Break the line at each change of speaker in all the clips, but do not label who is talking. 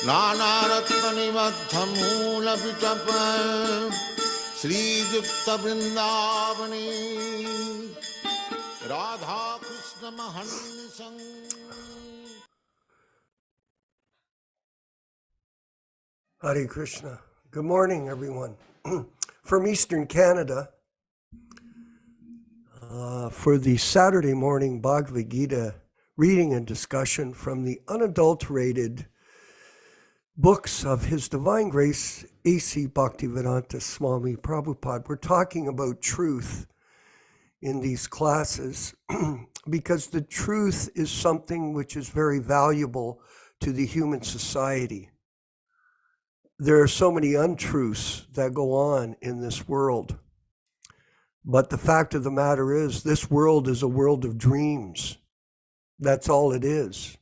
नानारत्ननिबद्धमूलपिटप श्रीयुक्तवृन्दावने Radha Krishna महन्निसं।
Hare Krishna. Good morning, everyone. From Eastern Canada, for the Saturday morning Bhagavad-gītā reading and discussion from the unadulterated books of His Divine Grace, A.C. Bhaktivedanta Swami Prabhupada. We're talking about truth in these classes because the truth is something which is very valuable to the human society. There are so many untruths that go on in this world. But the fact of the matter is, this world is a world of dreams. That's all it is.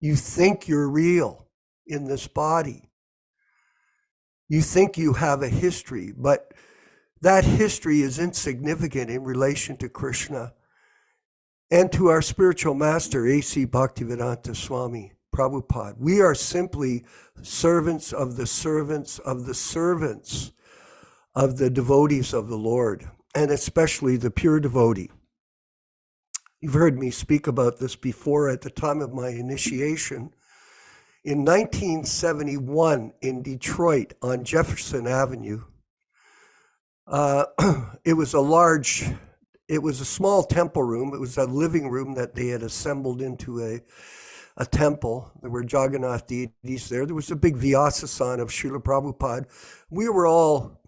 You think you're real in this body. You think you have a history, but that history is insignificant in relation to Kṛṣṇa and to our spiritual master, A.C. Bhaktivedanta Swami Prabhupada. We are simply servants of the servants of the servants of the devotees of the Lord, and especially the pure devotee. You've heard me speak about this before at the time of my initiation. In 1971 in Detroit on Jefferson Avenue, it was a small temple room. It was a living room that they had assembled into a temple. There were Jagannath deities there. There was a big Vyasasana of Srila Prabhupada. We were all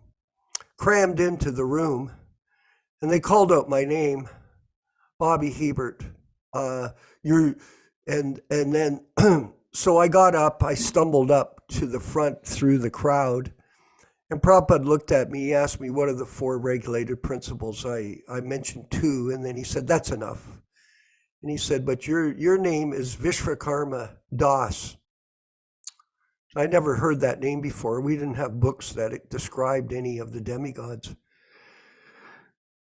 crammed into the room, and they called out my name, Bobby Hebert. So I got up, I stumbled up to the front through the crowd, and Prabhupada looked at me, he asked me, what are the 4 regulated principles? I mentioned 2, and then he said, that's enough. And he said, but your name is Vishvakarma Das. I never heard that name before. We didn't have books that described any of the demigods.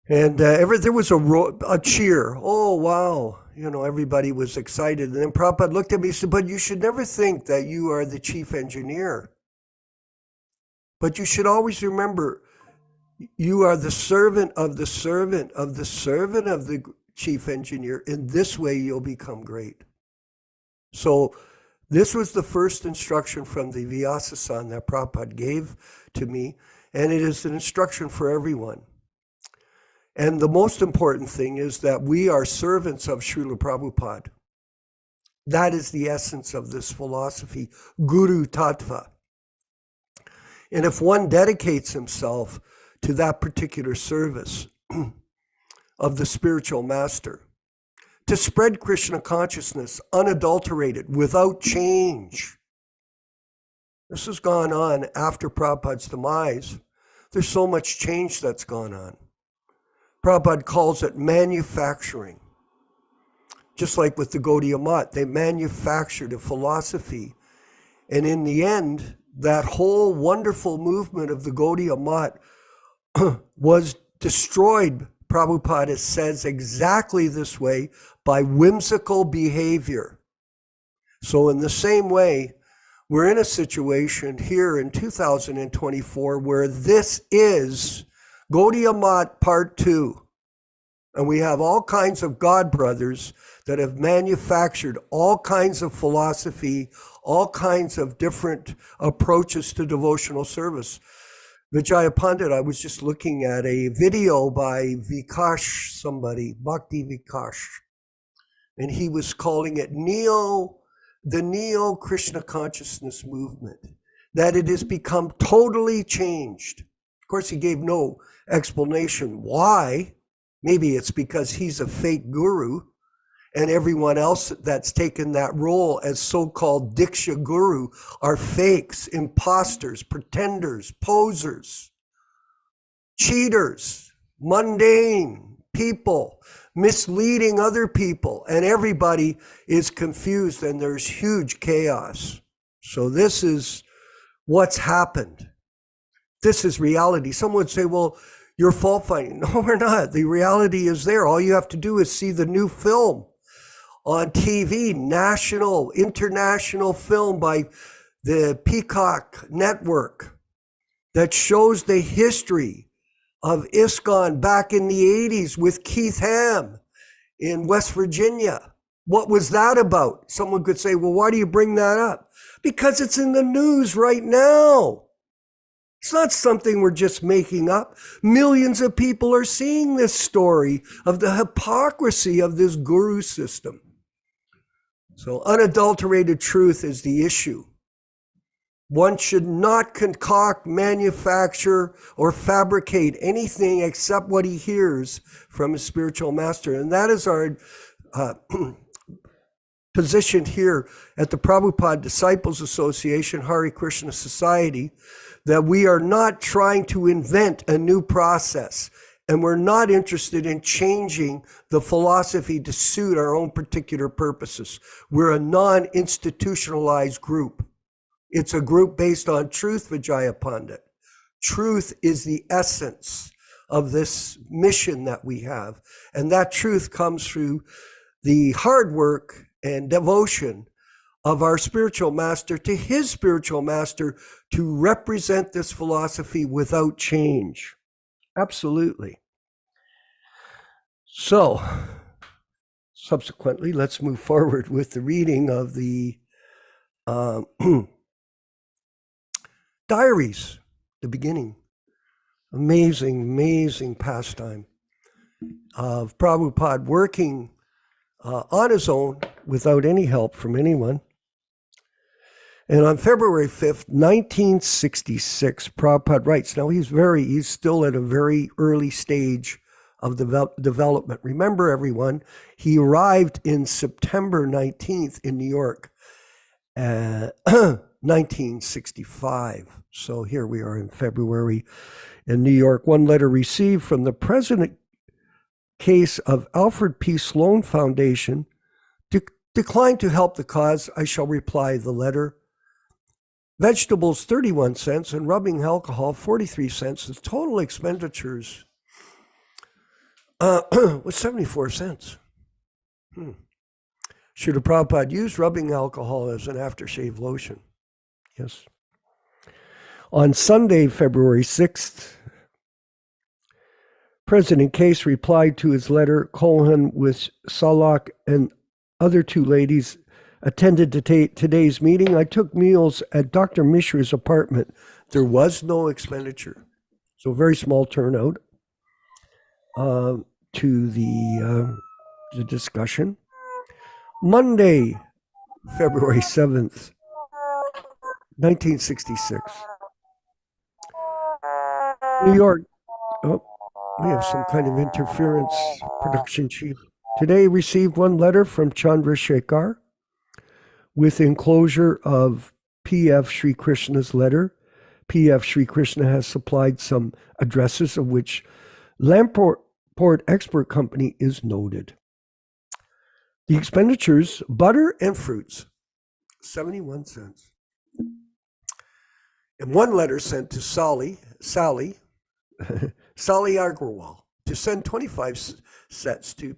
And there was a cheer. Oh, wow. Everybody was excited. And then Prabhupada looked at me and said, but you should never think that you are the chief engineer. But you should always remember, you are the servant of the servant of the servant of the chief engineer. In this way, you'll become great. So this was the first instruction from the Vyasasana that Prabhupada gave to me. And it is an instruction for everyone. And the most important thing is that we are servants of Srila Prabhupada. That is the essence of this philosophy, Guru Tattva. And if one dedicates himself to that particular service of the spiritual master, to spread Krishna consciousness unadulterated, without change. This has gone on after Prabhupada's demise. There's so much change that's gone on. Prabhupada calls it manufacturing. Just like with the Gaudiya Math, they manufactured a philosophy. And in the end, that whole wonderful movement of the Gaudiya Math was destroyed, Prabhupada says exactly this way, by whimsical behavior. So in the same way, we're in a situation here in 2024 where this is Gaudiya Math Part 2. And we have all kinds of God brothers that have manufactured all kinds of philosophy, all kinds of different approaches to devotional service. Vijaya Pandit, I was just looking at a video by Vikash, Bhakti Vikash, and he was calling it the Neo-Krishna Consciousness Movement, that it has become totally changed. Of course, he gave no explanation why. Maybe it's because he's a fake guru, and everyone else that's taken that role as so-called Diksha Guru are fakes, imposters, pretenders, posers, cheaters, mundane people, misleading other people, and everybody is confused and there's huge chaos. So this is what's happened. This is reality. Someone would say, well, you're fault finding. No, we're not. The reality is there. All you have to do is see the new film on TV, national, international film by the Peacock network that shows the history of ISKCON back in the 80s with Keith Ham in West Virginia. What was that about? Someone could say, well, why do you bring that up? Because it's in the news right now. It's not something we're just making up. Millions of people are seeing this story of the hypocrisy of this guru system. So unadulterated truth is the issue. One should not concoct, manufacture, or fabricate anything except what he hears from his spiritual master. And that is our position here at the Prabhupada Disciples Association, Hare Krishna Society, that we are not trying to invent a new process. And we're not interested in changing the philosophy to suit our own particular purposes. We're a non-institutionalized group. It's a group based on truth, Vijaya Pandit. Truth is the essence of this mission that we have. And that truth comes through the hard work and devotion of our spiritual master to his spiritual master to represent this philosophy without change. Absolutely. So, subsequently, let's move forward with the reading of the diaries, the beginning. Amazing, amazing pastime of Prabhupada working on his own without any help from anyone. And on February 5th, 1966, Prabhupada writes, now he's still at a very early stage of development. Remember, everyone, he arrived in September 19th in New York, 1965. So here we are in February in New York. One letter received from the President case of Alfred P. Sloan Foundation declined to help the cause. I shall reply the letter. Vegetables 31 cents and rubbing alcohol 43 cents. The total expenditures was 74 cents. Should a Prabhupada use rubbing alcohol as an aftershave lotion? Yes. On Sunday, February 6th, President Case replied to his letter. Cohen with Salak and other two ladies attended to today's meeting. I took meals at Dr. Mishra's apartment. There was no expenditure. So very small turnout to the discussion. Monday, February 7th, 1966. New York. Oh, we have some kind of interference, production chief. Today received one letter from Chandrasekhar with enclosure of P.F. Sri Krishna's letter. P.F. Sri Krishna has supplied some addresses of which Lamport Expert Company is noted. The expenditures, butter and fruits, 71 cents. And one letter sent to Sally Agrawal to send 25 sets to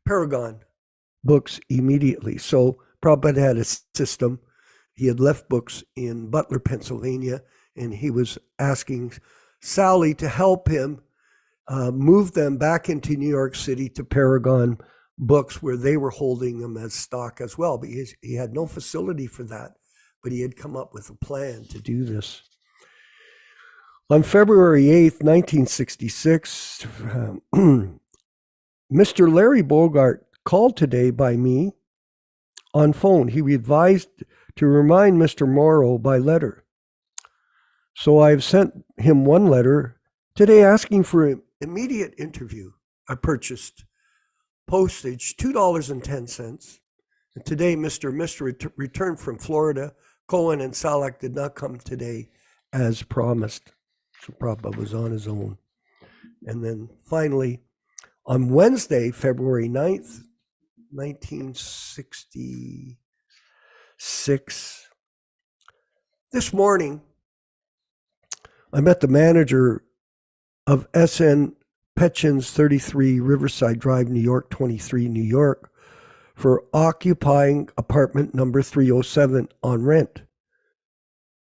Paragon Books immediately. So Prabhupada had a system. He had left books in Butler, Pennsylvania, and he was asking Sally to help him move them back into New York City to Paragon Books, where they were holding them as stock as well. But he had no facility for that, but he had come up with a plan to do this. On February 8th, 1966, Mr. Larry Bogart called today by me on phone. He advised to remind Mr. Morrow by letter. So I've sent him one letter today asking for an immediate interview. I purchased postage, $2.10. And today, Mr. returned from Florida. Cohen and Salak did not come today as promised. So Prabhupada was on his own. And then finally, on Wednesday, February 9th, 1966, this morning, I met the manager of S.N. Petchin's 33 Riverside Drive, New York, 23, New York, for occupying apartment number 307 on rent.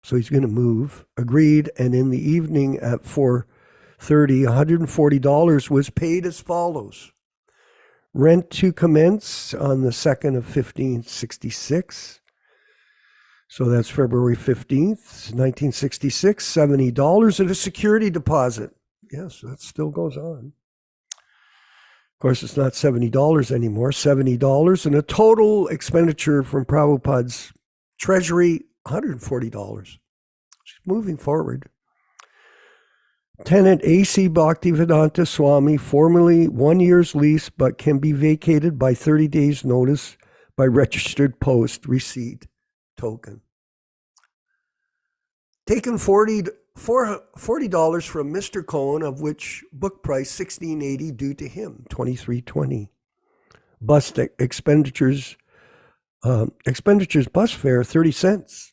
So he's going to move. Agreed. And in the evening at 4:30, $140 was paid as follows. Rent to commence on the 2nd of 1566. So that's February 15th, 1966, $70 and a security deposit. Yes, that still goes on. Of course, it's not $70 anymore, $70 and a total expenditure from Prabhupada's treasury, $140. Moving forward. Tenant A.C. Bhaktivedanta Swami, formerly 1 year's lease, but can be vacated by 30 days' notice by registered post receipt token. Taken $40 from Mr. Cohen, of which book price $16.80 due to him, $23.20. Bus expenditures, bus fare 30 cents,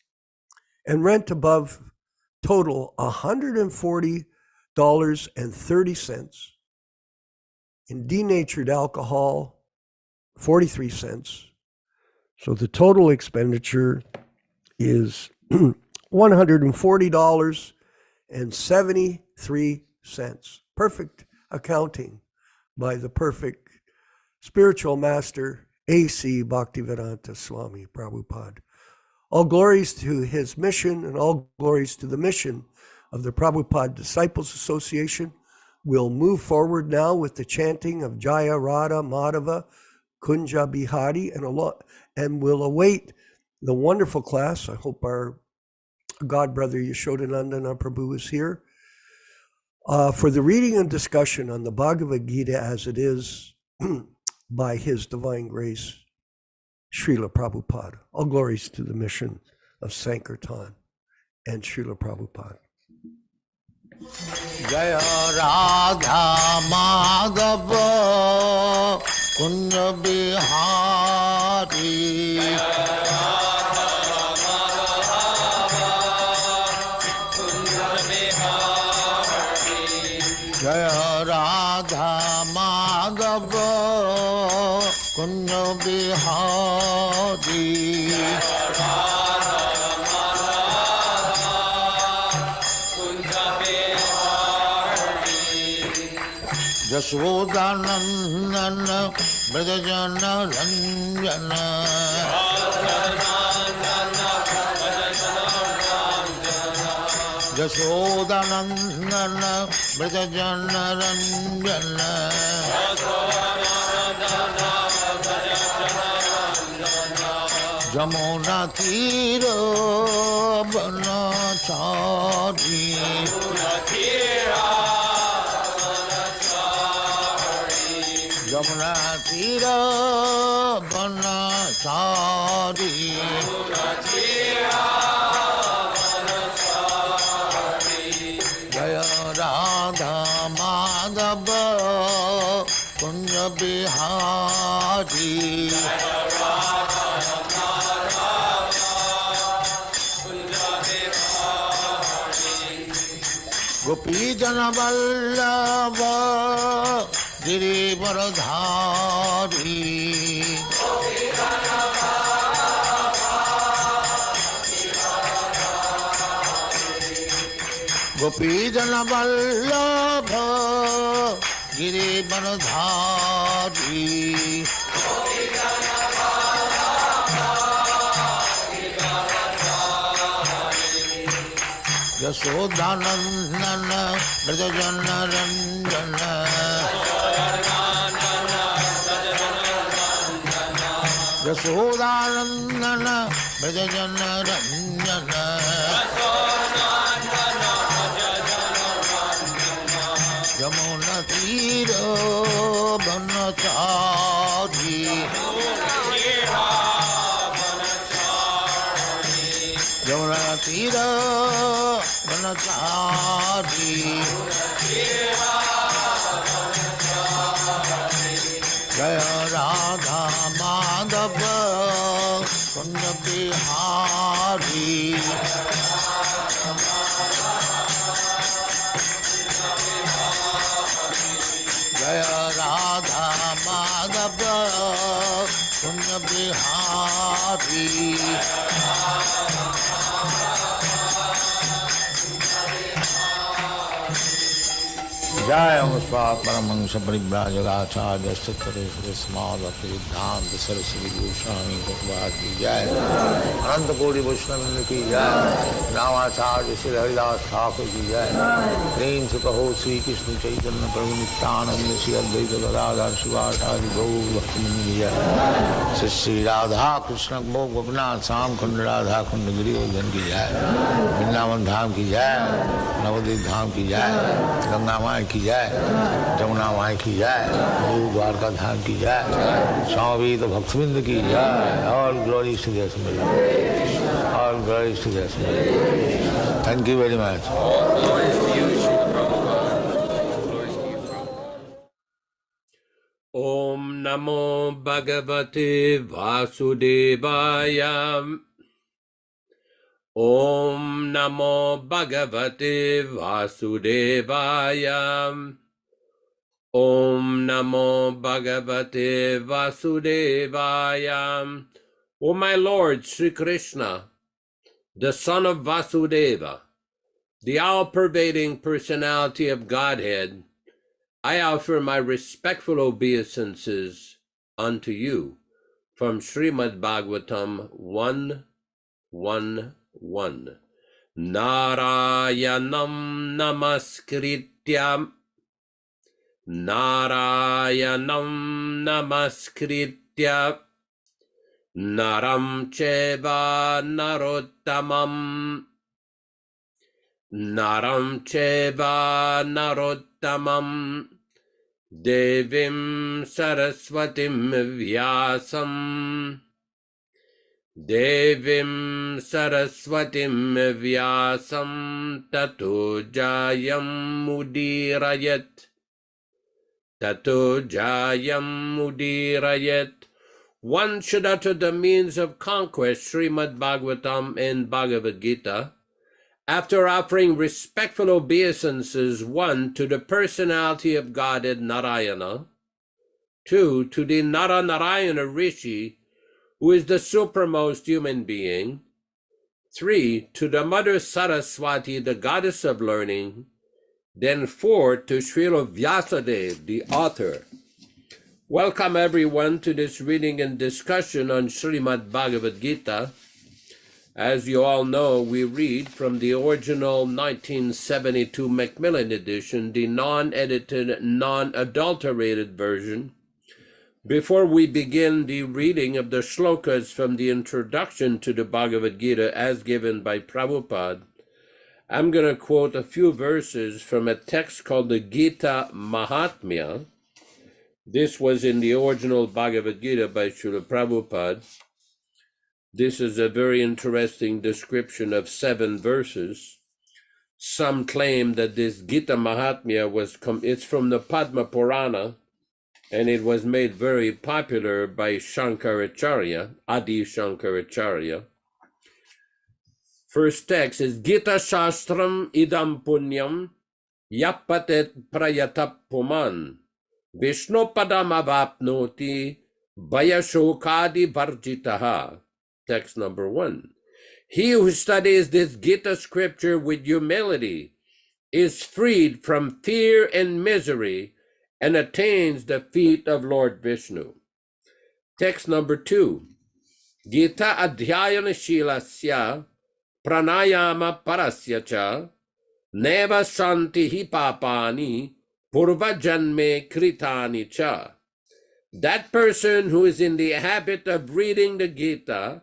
and rent above total $140.30. In denatured alcohol, 43 cents. So the total expenditure is $140.73. Perfect accounting by the perfect spiritual master, A.C. Bhaktivedanta Swami Prabhupada. All glories to his mission and all glories to the mission of the Prabhupada Disciples Association. We'll move forward now with the chanting of Jaya Radha Madhava Kunja Bihari and we'll await the wonderful class. I hope our God brother Yashodanandana Prabhu is here for the reading and discussion on the Bhagavad-gītā As It Is by His Divine Grace, Srila Prabhupada. All glories to the mission of Sankirtan and Srila Prabhupada.
Jaya Radha Madhava Kunja Bihari. Jaya Radha Madhava Kunja Bihari. Yashodanandana Brajajana Ranjana. Yashodanandana Brajajana Ranjana. Jamuna Tira Banachari. Jamuna Tira Banachari. Jaya Radha Madhava Kunja Bihari. Gopi Jana Vallabha Girivaradhari. Gopi Jana Vallabha Girivaradhari. Yashodanandana Brajajana Ranjana. Yashodanandana Brajajana Ranjana. Jamuna Tira Banachari. Jamuna Tira Banachari. Jaya Radha Madhava Kunja Bihari. Jaya Radha Madhava Kunja Bihari. Jaya Muspa Paramangsa Paribhrajagacharya Sattare Smadhati Siddhanta Saraswati Goswami Prabhupada ki Jai, Ananta Koti Vaishnava ki Jai, Namacharya Sri Haridas Thakur ki Jai, Prem se kaho Sri Krishna Chaitanya Prabhu Nityananda Sri Advaita Gadadhar Shivasari Gaur Bhaktivinoda ki Jai, Sri Sri Radha Krishna Bhog Gopinath Sam Khand Radha Khand Giridhar ki Jai, Vrindavan Dham ki Jai, Navadvip Dham ki Jai, Ganga Mai की जाए, जमुना माई की जाए, गुरु द्वारका धाम की जाए, स्वामी तो भक्तबिंद की जाए, all glory to the assembly, all glory to the assembly. Thank you very much.
ओम नमो भगवते वासुदेवाय। Om Namo Bhagavate Vasudevaya. Om Namo Bhagavate Vasudevaya. O my Lord Sri Krishna, the son of Vasudeva, the all-pervading personality of Godhead, I offer my respectful obeisances unto you from Srimad Bhagavatam 1:1:1. Narayanam namaskrityam naram cheva narottamam devim saraswatim vyasam tato jayam mudirayat. One should utter the means of conquest, Srimad Bhagavatam and Bhagavad-gītā, after offering respectful obeisances, 1, to the personality of Godhead Narayana, 2, to the Narayana Rishi, who is the supremmost human being, 3, to the Mother Saraswati, the goddess of learning, then 4, to Srila Vyasadeva, the author. Welcome everyone to this reading and discussion on Srimad Bhagavad-gītā. As you all know, we read from the original 1972 Macmillan edition, the non-edited, non-adulterated version. Before we begin the reading of the shlokas from the introduction to the Bhagavad-gītā as given by Prabhupada, I'm going to quote a few verses from a text called the Gita Mahatmya. This was in the original Bhagavad-gītā by Srila Prabhupada. This is a very interesting description of 7 verses. Some claim that this Gita Mahatmya it's from the Padma Purana, and it was made very popular by Shankaracharya, Adi Shankaracharya. First text is Gita Shastram idam punyam yapatet prayatap puman Vishnopadam avapnoti bayashokadi varjitaha. Text number 1. He who studies this Gita scripture with humility is freed from fear and misery and attains the feet of Lord Vishnu. Text number 2. Gita adhyayana shilasya pranayama parasya cha neva shantihi papani purva janme kritani cha. That person who is in the habit of reading the Gita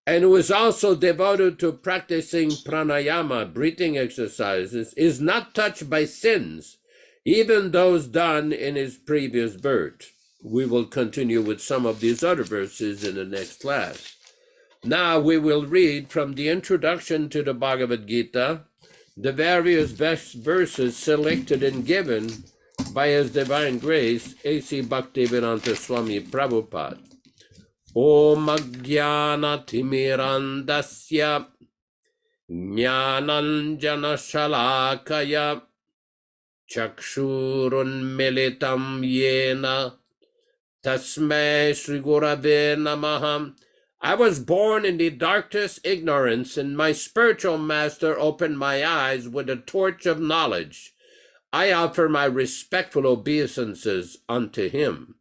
and who is also devoted to practicing pranayama, breathing exercises, is not touched by sins, even those done in his previous birth. We will continue with some of these other verses in the next class. Now we will read from the introduction to the Bhagavad-gītā, the various verses selected and given by His Divine Grace, A.C. Bhaktivedanta Swami Prabhupada. Om Ajnana Timirandasya Jnananjana Shalakaya Chakshurun Militam Yena Tasmai Sri Gurave Namaha. I was born in the darkest ignorance, and my spiritual master opened my eyes with a torch of knowledge. I offer my respectful obeisances unto him.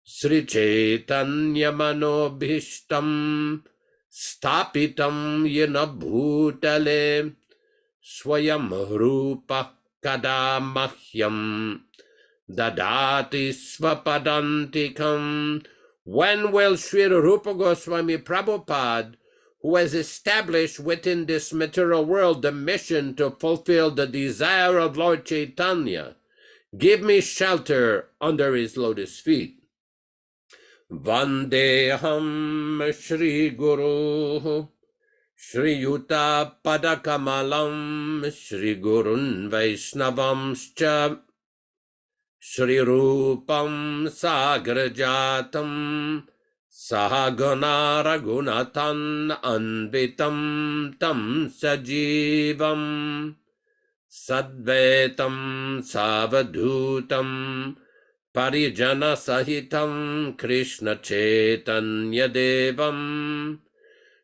Sri Chaitanya Manobhishtam Stapitam Yena Bhutale Swayam Rupa Kadamahyam Dadati Svapadantikam. When will Sri Rupa Goswami Prabhupada, who has established within this material world the mission to fulfill the desire of Lord Chaitanya, give me shelter under his lotus feet? Vandeham Shri Guru Shri Yuta Padakamalam Shri Gurun Vaishnavamscha Shri Rupam Sagrajatam Sahagana Raghunatan Anvitam Tam Sajivam Sadvetam Savadhutam Parijana Sahitam Krishna Chaitanya Devam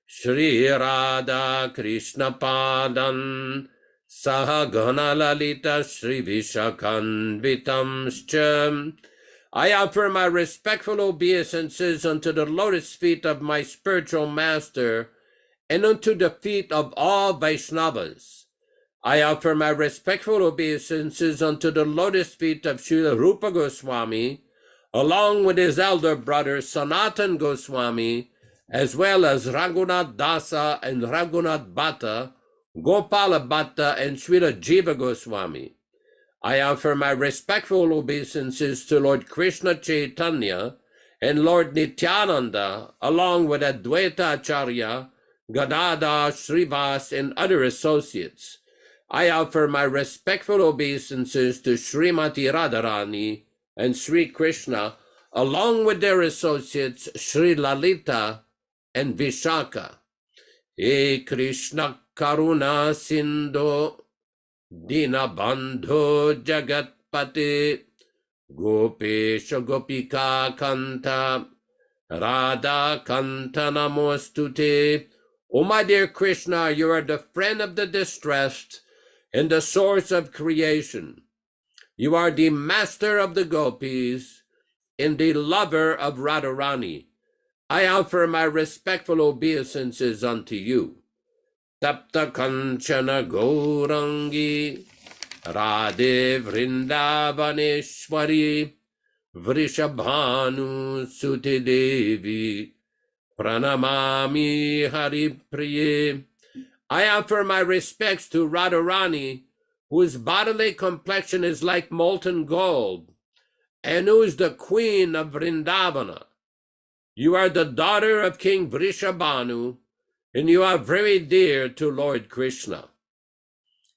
Shri Radha Krishna Padan Sahagana Lalita Shri Vishakanvitamscha. I offer my respectful obeisances unto the lotus feet of my spiritual master and unto the feet of all Vaishnavas. I offer my respectful obeisances unto the lotus feet of Srila Rupa Goswami, along with his elder brother Sanatan Goswami, as well as Raghunath Dasa and Raghunath Bhatta, Gopala Bhatta, and Srila Jiva Goswami. I offer my respectful obeisances to Lord Kṛṣṇa Chaitanya and Lord Nityananda, along with Advaita Acharya, Gadadhar, Srivas, and other associates. I offer my respectful obeisances to Srimati Radharani and Sri Krishna, along with their associates Sri Lalita and Vishaka. He Krishna Karuna Sindhu Dinabandho Jagatpate Gopesha Gopika Kanta Radha Kanta Namostute. O my dear Krishna, you are the friend of the distressed and the source of creation. You are the master of the gopis and the lover of Radharani. I offer my respectful obeisances unto you. Tapta Kanchana Gaurangi Radhe Vrindavaneshwari Vrishabhanu Suti Devi Pranamami Hari Priye. I offer my respects to Radharani, whose bodily complexion is like molten gold, and who is the queen of Vrindavana. You are the daughter of King Vrishabhanu, and you are very dear to Lord Krishna.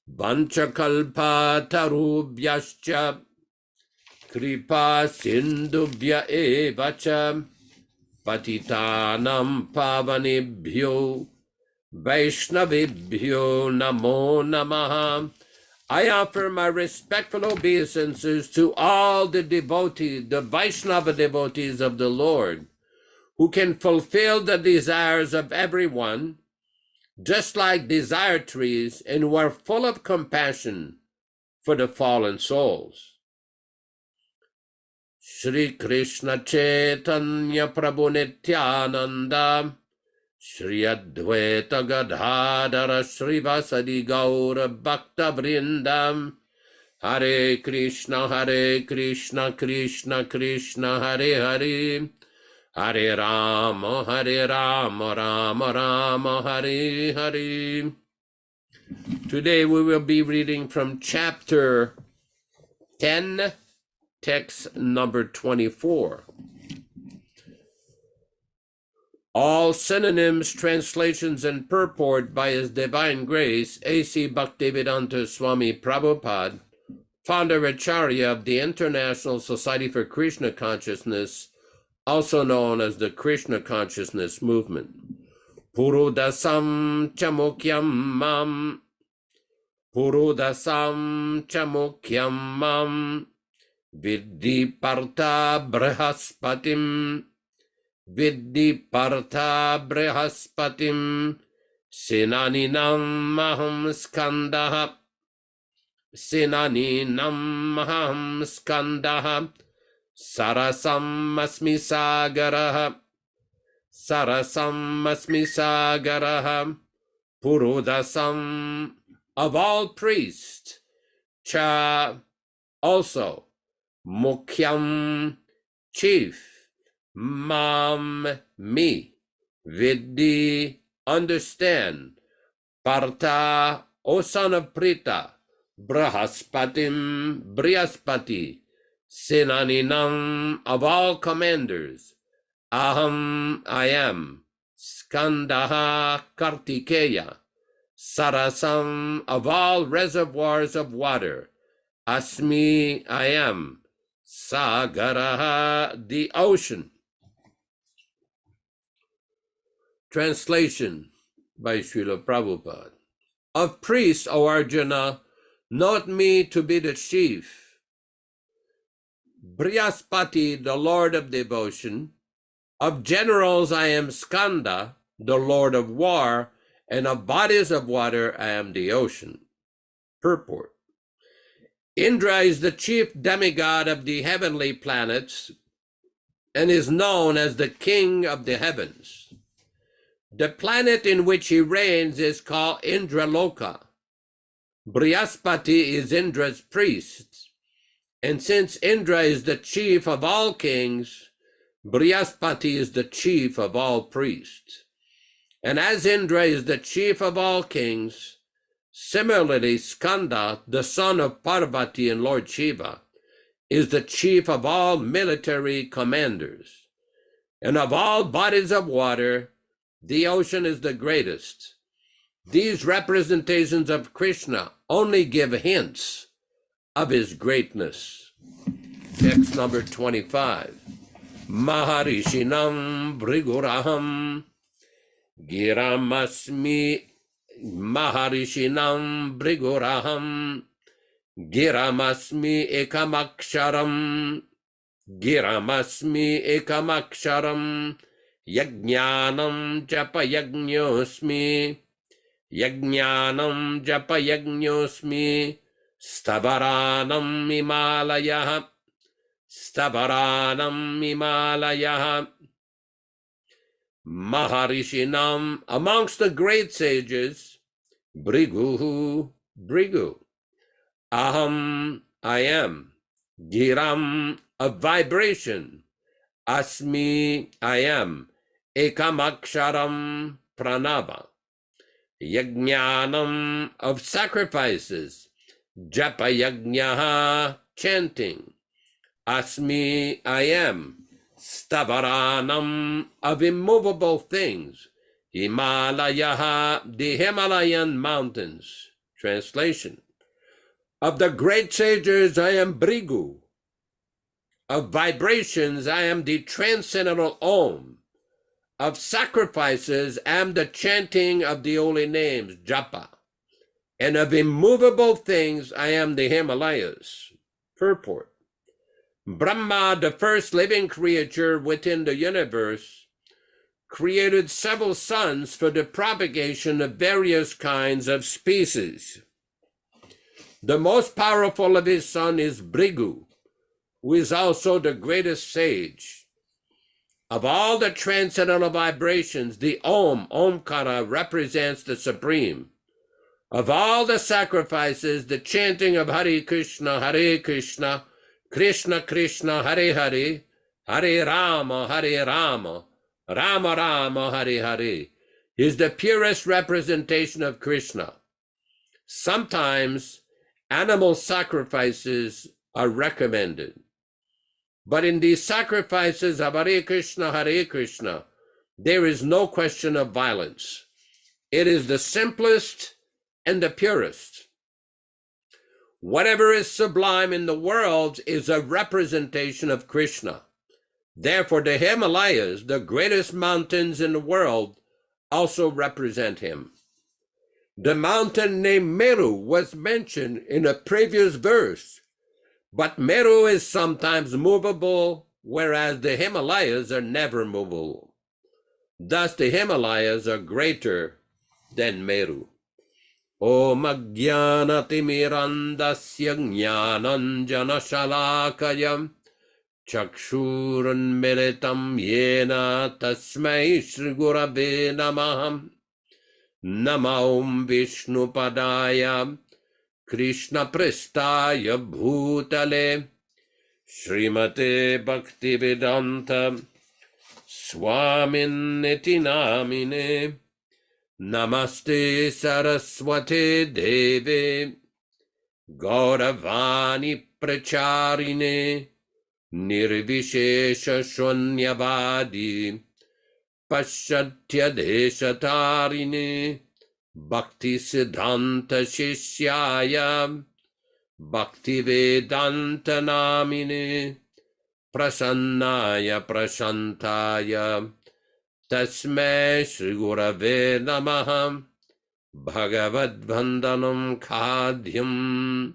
Vanchakalpa tarubhyascha kripa sindubhya evacha patitanam pavanebhyo Vaishnavibhyo namo namaha. I offer my respectful obeisances to all the devotees, the Vaishnava devotees of the Lord, who can fulfill the desires of everyone, just like desire trees, and who are full of compassion for the fallen souls. Shri Krishna Chaitanya Prabhu Nityananda Shri Advaita Gadadhara Srivasadi Gaura Bhakta Vrindam Hare Krishna Krishna Krishna Hare Hare Hare Rama Rama Rama Hare Hare. Today we will be reading from chapter 10, text number 24. All synonyms, translations, and purport by His Divine Grace, A.C. Bhaktivedanta Swami Prabhupada, founder Acharya of the International Society for Krishna Consciousness, also known as the Krishna Consciousness Movement. Purudasam chamukyam mam, Purudasam chamukyam mam, Viddhi partha brahaspatim, Viddhi partha brahaspatim, Senaninam maham skandaha, Sinaninam maham skandaha sarasam asmi sagaraha sarasam asmi sagaraha purudasam of all priests cha also mukhyam chief mam me vidhi understand Partha, O son of Prita, Brahaspatim, Brihaspati, Senaninam of all commanders, Aham, I am, Skandaha, Kartikeya, Sarasam of all reservoirs of water, Asmi, I am, Sagaraha, the ocean. Translation by Srila Prabhupada. Of priests, O Arjuna, note me to be the chief. Brihaspati, the Lord of devotion. Of generals, I am Skanda, the Lord of war, and of bodies of water, I am the ocean. Purport. Indra is the chief demigod of the heavenly planets and is known as the king of the heavens. The planet in which he reigns is called Indraloka. Brihaspati is Indra's priest, and since Indra is the chief of all kings, Brihaspati is the chief of all priests. And as Indra is the chief of all kings, similarly Skanda, the son of Parvati and Lord Shiva, is the chief of all military commanders. And of all bodies of water, the ocean is the greatest. These representations of Krishna only give hints of his greatness. Text number 25. Maharishinam Briguraham Giramasmi Maharishinam Briguraham Giramasmi Ekamaksharam Giramasmi Ekamaksharam Yajnanam japa yajñosmi, Yajnanam japa yajñosmi, Stavaranam Himalaya, Stavaranam Himalaya. Maharishinam, amongst the great sages, Brigu, Aham, I am, Giram, of vibration, Asmi, I am, Ekamaksharam Pranava, Yajnanam of sacrifices, Japa Yajnaha chanting, Asmi I am, Stavaranam of immovable things, Himalayaha the Himalayan mountains. Translation. Of the great sages I am Brigu, of vibrations I am the transcendental Om, of sacrifices I am the chanting of the holy names, Japa, and of immovable things I am the Himalayas. Purport. Brahma, the first living creature within the universe, created several sons for the propagation of various kinds of species. The most powerful of his sons is Brigu, who is also the greatest sage. Of all the transcendental vibrations, the Om, Omkara, represents the supreme. Of all the sacrifices, the chanting of Hare Krishna, Krishna Krishna, Hare Hare, Hare Rama, Rama Rama, Hare Hare, is the purest representation of Krishna. Sometimes animal sacrifices are recommended. But in these sacrifices of Hare Krishna, there is no question of violence. It is the simplest and the purest. Whatever is sublime in the world is a representation of Krishna. Therefore, the Himalayas, the greatest mountains in the world, also represent him. The mountain named Meru was mentioned in a previous verse, but Meru is sometimes movable, whereas the Himalayas are never movable. Thus, the Himalayas are greater than Meru. Om Ajnanatimirandasya Jnananjana Shalakaya Chakshurunmilitam Yena Tasmai Shri Gurave Namah. Namo Vishnupadaya Krishna Prestaya Bhutale Srimate Bhaktivedanta Swaminiti Namine. Namaste Saraswate Deve Gauravani Pracharine Nirvishesha Shunyavadi Paschatya Deshatarine Bhakti Siddhanta Shishyaya Bhakti Vedanta Namine Prasannaya Prashantaya Tasmai Shri Gurave Namaha. Bhagavad Vandanam Khadhyam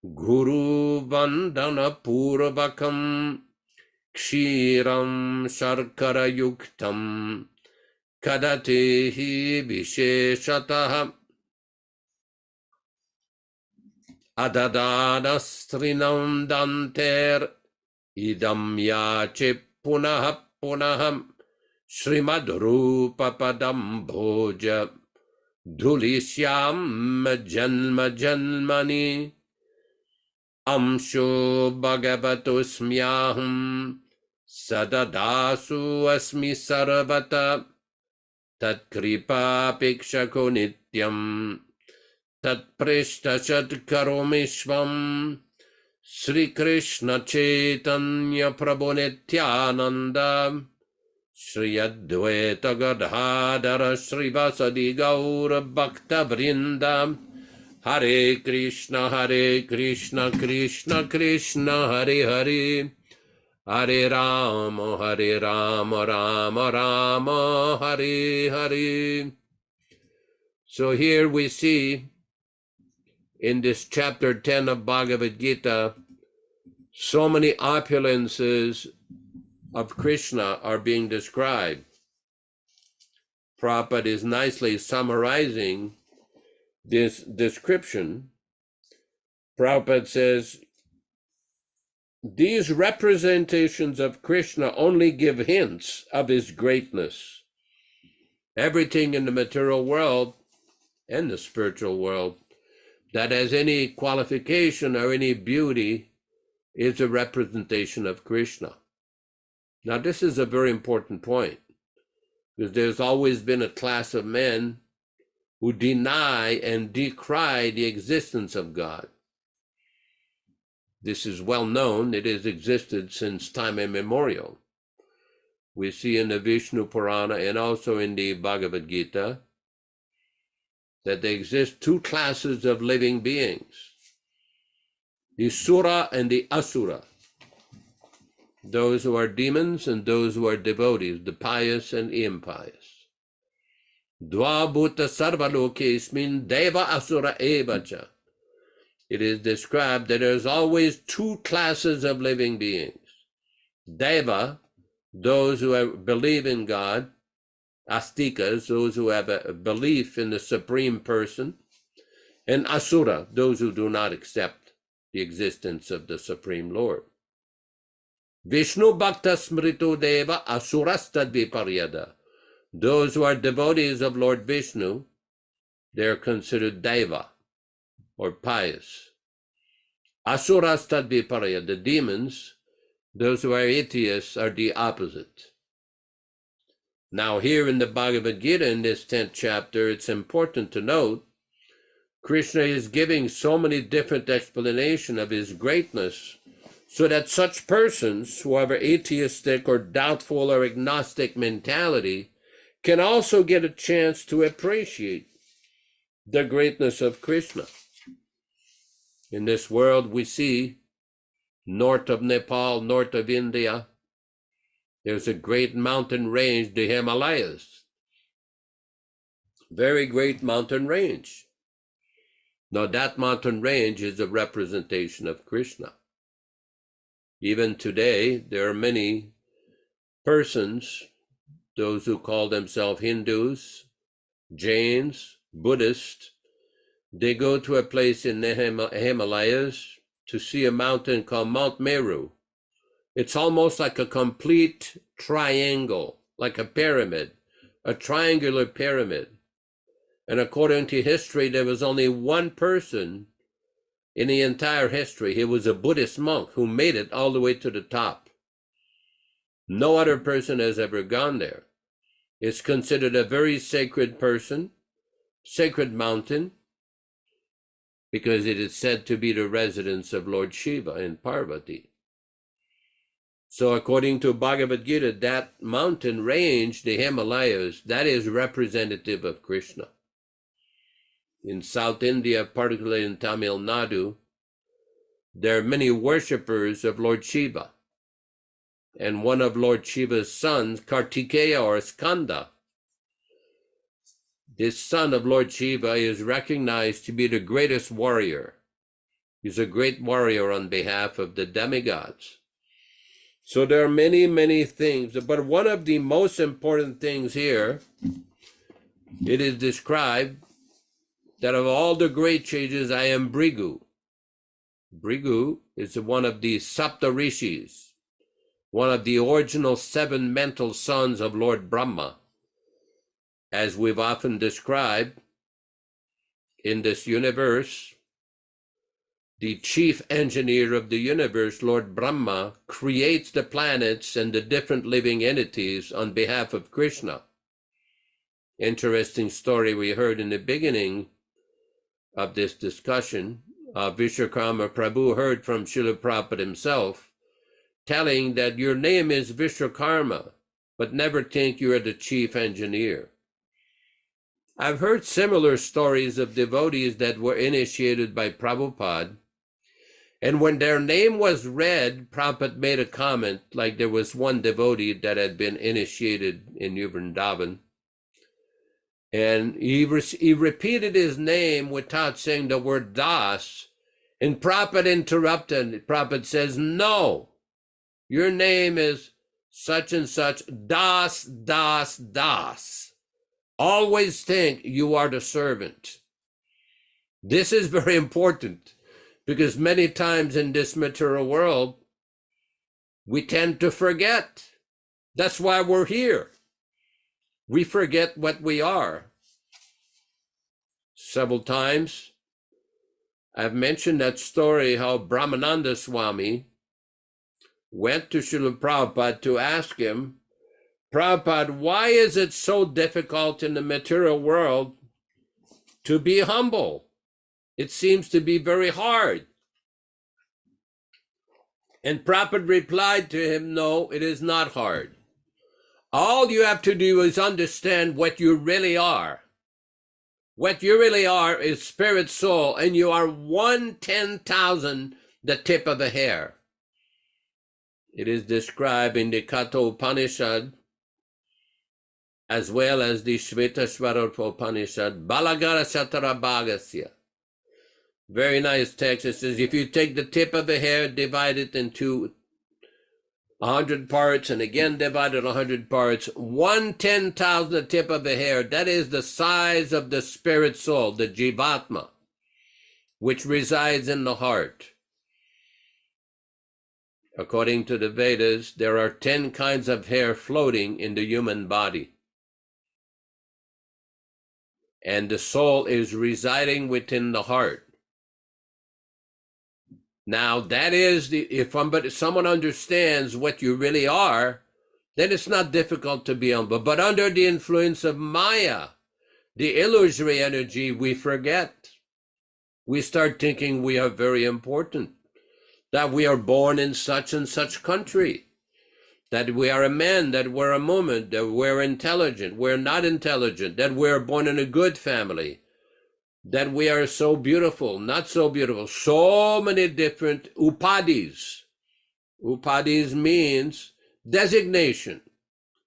Guru Vandana Purvakam Kshiram Sharkara Yuktam Kadatehi Visheshataha Adadadastrinam Danter Idam Yache Punaha Punaham Srimad Rupa Padam Bhoja Dhulishyam Janma Janmani Amsho Bhagavatosmyaham Sadadasu Asmi Sarvata Tat Kripa Pikshako Nityam Tat Prishtashat Karomishvam Sri Krishna Chaitanya Prabhu Nityananda Shri Advaita Gadadhara Shri Vasadi Gaura Bhakta Vrinda. Hare Krishna Krishna Krishna Hare Hare Hare Rama Rama Rama Hare Hare. So here we see in this chapter 10 of Bhagavad-gītā, so many opulences of Krishna are being described. Prabhupada is nicely summarizing this description. Prabhupada says, these representations of Krishna only give hints of his greatness. Everything in the material world and the spiritual world that has any qualification or any beauty is a representation of Krishna. Now, this is a very important point, because there's always been a class of men who deny and decry the existence of God. This is well known. It has existed since time immemorial. We see in the Vishnu Purana and also in the Bhagavad-gītā that there exist two classes of living beings, the Sura and the Asura. Those who are demons and those who are devotees, the pious and impious. Dva bhuta sarvaloke ismin deva asura evacha. It is described that there's always two classes of living beings. Deva, those who believe in God. Astikas, those who have a belief in the Supreme Person. And Asura, those who do not accept the existence of the Supreme Lord. Vishnu Bhakta Smrito Deva Asurastad Viparyada. Those who are devotees of Lord Vishnu, they're considered Deva, or pious. Asurastad Viparyada, the demons, those who are atheists, are the opposite. Now here in the Bhagavad-gītā, in this 10th chapter, it's important to note, Krishna is giving so many different explanations of his greatness, so that such persons who have an atheistic or doubtful or agnostic mentality can also get a chance to appreciate the greatness of Krishna. In this world we see, north of Nepal, north of India, there's a great mountain range, the Himalayas. Very great mountain range. Now that mountain range is a representation of Krishna. Even today, there are many persons, those who call themselves Hindus, Jains, Buddhists, They go to a place in the Himalayas to see a mountain called Mount Meru. It's almost like a complete triangle, like a pyramid, a triangular pyramid. And according to history, there was only one person in the entire history. He was a Buddhist monk who made it all the way to the top. No other person has ever gone there. It's considered a very sacred sacred mountain, because it is said to be the residence of Lord Shiva and Parvati. So according to Bhagavad-gītā, that mountain range, the Himalayas, that is representative of Krishna. In South India, particularly in Tamil Nadu, there are many worshippers of Lord Shiva. And one of Lord Shiva's sons, Kartikeya or Skanda, this son of Lord Shiva is recognized to be the greatest warrior. He's a great warrior on behalf of the demigods. So there are many, many things, but one of the most important things here, it is described that of all the great sages, I am Bhrigu. Bhrigu is one of the Saptarishis, one of the original 7 mental sons of Lord Brahma. As we've often described, in this universe, the chief engineer of the universe, Lord Brahma, creates the planets and the different living entities on behalf of Krishna. Interesting story we heard in the beginning of this discussion. Vishwakarma Prabhu heard from Srila Prabhupada himself, telling that your name is Vishwakarma, but never think you are the chief engineer. I've heard similar stories of devotees that were initiated by Prabhupada, and when their name was read, Prabhupada made a comment, like there was one devotee that had been initiated in New Vrindavan, and he repeated his name without saying the word Das, and Prabhupada interrupted. Prabhupada says, no, your name is such and such, Das, Das, Das. Always think you are the servant. This is very important, because many times in this material world, we tend to forget. That's why we're here. We forget what we are. Several times, I've mentioned that story how Brahmananda Swami went to Srila Prabhupada to ask him, Prabhupada, why is it so difficult in the material world to be humble? It seems to be very hard. And Prabhupada replied to him, no, it is not hard. All you have to do is understand what you really are. What you really are is spirit, soul, and you are 1/10,000 the tip of a hair. It is described in the Katha Upanishad, as well as the Shvetashvara Upanishad, Balagara Shatara Bhagasya. Very nice text. It says, if you take the tip of a hair, divide it into 100 parts, and again divide it 100 parts, 1/10,000 the tip of a hair, that is the size of the spirit soul, the Jivatma, which resides in the heart. According to the Vedas, there are 10 kinds of hair floating in the human body. And the soul is residing within the heart. Now, that is, if someone understands what you really are, then it's not difficult to be humble. But under the influence of Maya, the illusory energy, we forget. We start thinking we are very important, that we are born in such and such country, that we are a man, that we're a woman, that we're intelligent, we're not intelligent, that we're born in a good family, that we are so beautiful, not so beautiful. So many different upadis. Upadis means designation,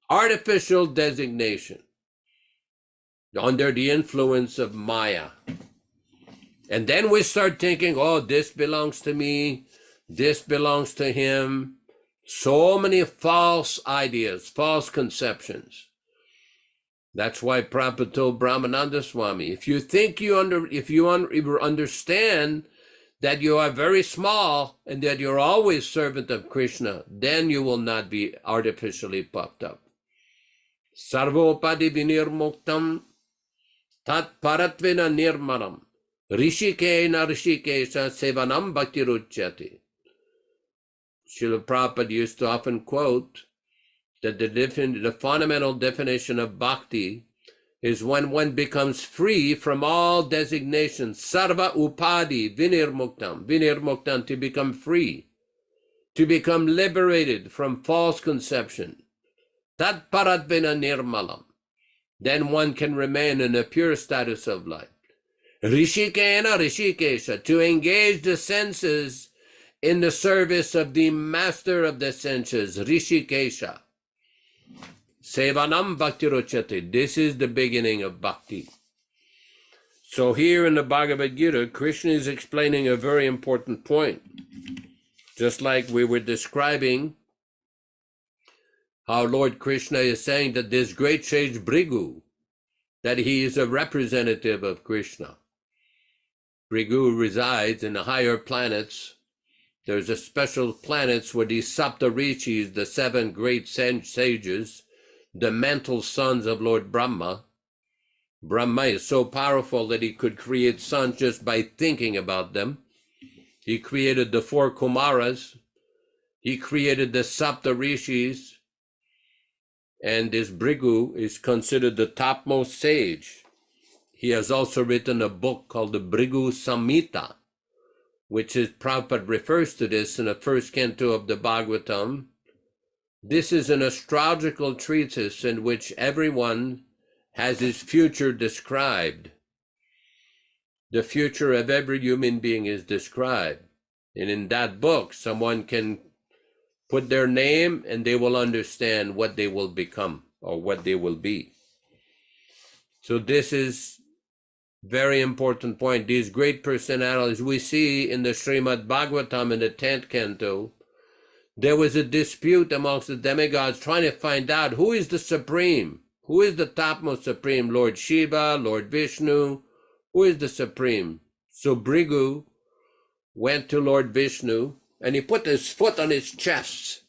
artificial designation, under the influence of Maya. And then we start thinking, oh, this belongs to me, this belongs to him. So many false ideas, false conceptions. That's why Prabhupada told Brahmananda Swami, if you think you understand that you are very small and that you're always servant of Krishna, then you will not be artificially puffed up. Sarvopadi vinirmuktam tat paratvena nirmalam rishikena rishikesha sevanam bhaktiruchyati. Srila Prabhupada used to often quote that the fundamental definition of bhakti is when one becomes free from all designations. Sarva upadi vinirmuktam. Vinirmuktam, to become free, to become liberated from false conception. Tat paratvena nirmalam. Then one can remain in a pure status of life. Rishikena rishikesha, to engage the senses in the service of the master of the senses, Rishikesha. Sevanam bhaktiruchyate. This is the beginning of bhakti. So here in the Bhagavad-gītā, Krishna is explaining a very important point. Just like we were describing how Lord Krishna is saying that this great sage Bhrigu, that he is a representative of Krishna. Bhrigu resides in the higher planets. There's a special planets where these Sapta Rishis, the 7 great sages, the mental sons of Lord Brahma. Brahma is so powerful that he could create sons just by thinking about them. He created the 4 Kumaras. He created the Sapta Rishis. And this Bhrigu is considered the topmost sage. He has also written a book called the Bhrigu Samhita, which is, Prabhupada refers to this in the first canto of the Bhagavatam. This is an astrological treatise in which everyone has his future described. The future of every human being is described. And in that book, someone can put their name and they will understand what they will become or what they will be. So this is very important point. These great personalities we see in the Srimad Bhagavatam in the 10th canto, there was a dispute amongst the demigods trying to find out who is the supreme, who is the topmost supreme, Lord Shiva, Lord Vishnu, who is the supreme? So Bhrigu went to Lord Vishnu and he put his foot on his chest,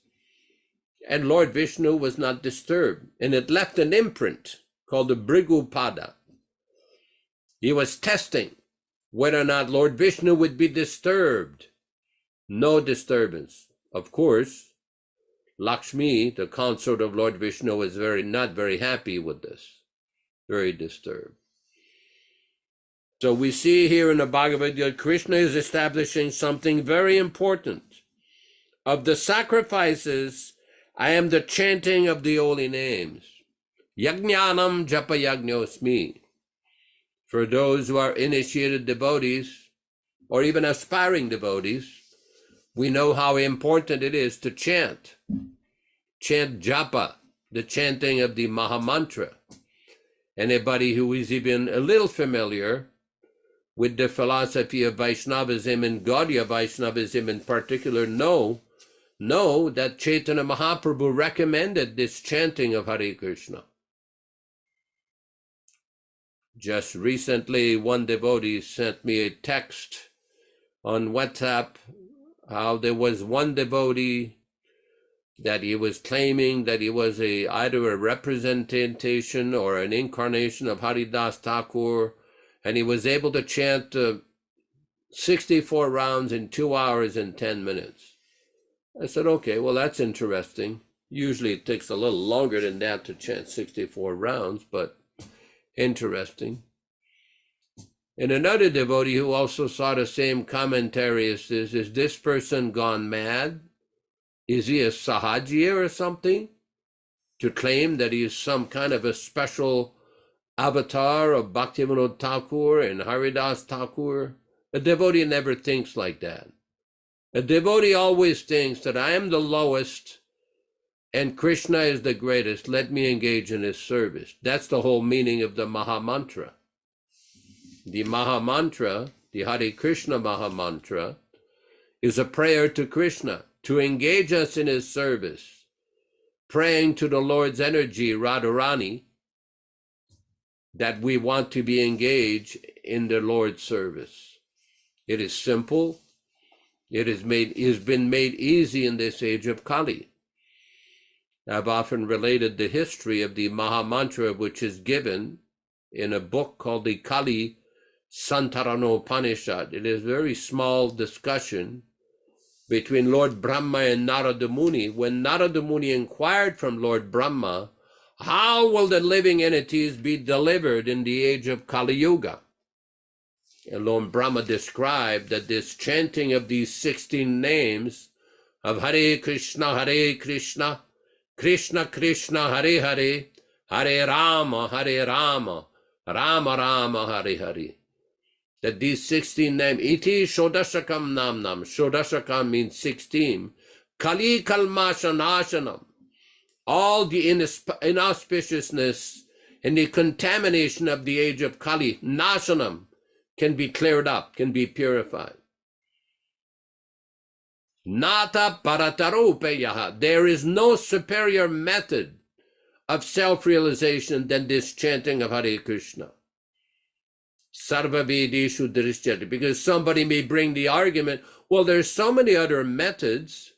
and Lord Vishnu was not disturbed, and it left an imprint called the Bhrigu Pada. He was testing whether or not Lord Vishnu would be disturbed. No disturbance. Of course, Lakshmi, the consort of Lord Vishnu, was not very happy with this, very disturbed. So we see here in the Bhagavad-gītā, Krishna is establishing something very important. Of the sacrifices, I am the chanting of the holy names. Yajnanam japa yajñosmi. For those who are initiated devotees, or even aspiring devotees, we know how important it is to chant. Chant japa, the chanting of the Mahamantra. Anybody who is even a little familiar with the philosophy of Vaishnavism and Gaudiya Vaishnavism in particular know that Chaitanya Mahaprabhu recommended this chanting of Hare Krishna. Just recently, one devotee sent me a text on WhatsApp how there was one devotee that he was claiming that he was either a representation or an incarnation of Haridas Thakur, and he was able to chant 64 rounds in 2 hours and 10 minutes. I said, okay, well, that's interesting. Usually it takes a little longer than that to chant 64 rounds, but interesting. And another devotee who also saw the same commentary says, is this person gone mad? Is he a Sahajiya or something? To claim that he is some kind of a special avatar of Bhaktivinoda Thakur and Haridas Thakur? A devotee never thinks like that. A devotee always thinks that I am the lowest and Krishna is the greatest. Let me engage in his service. That's the whole meaning of the Mahamantra. The Mahamantra, the Hare Krishna Mahamantra, is a prayer to Krishna to engage us in his service, praying to the Lord's energy, Radharani, that we want to be engaged in the Lord's service. It is simple. It has been made easy in this age of Kali. I've often related the history of the Maha Mantra, which is given in a book called the Kali Santarano Upanishad. It is a very small discussion between Lord Brahma and Narada Muni, when Narada Muni inquired from Lord Brahma, how will the living entities be delivered in the age of Kali Yuga? And Lord Brahma described that this chanting of these 16 names of Hare Krishna, Hare Krishna, Krishna Krishna, Hare Hare, Hare Rama, Rama Rama, Hare Hare. That these 16 names, iti shodashakam namnam, shodashakam means 16, kali kalmashanashanam, all the inauspiciousness and the contamination of the age of Kali, nashanam, can be cleared up, can be purified. Nata paratarupeyaha, there is no superior method of self-realization than this chanting of Hare Krishna. Sarva Vedeshu Drishyati, because somebody may bring the argument, well, there's so many other methods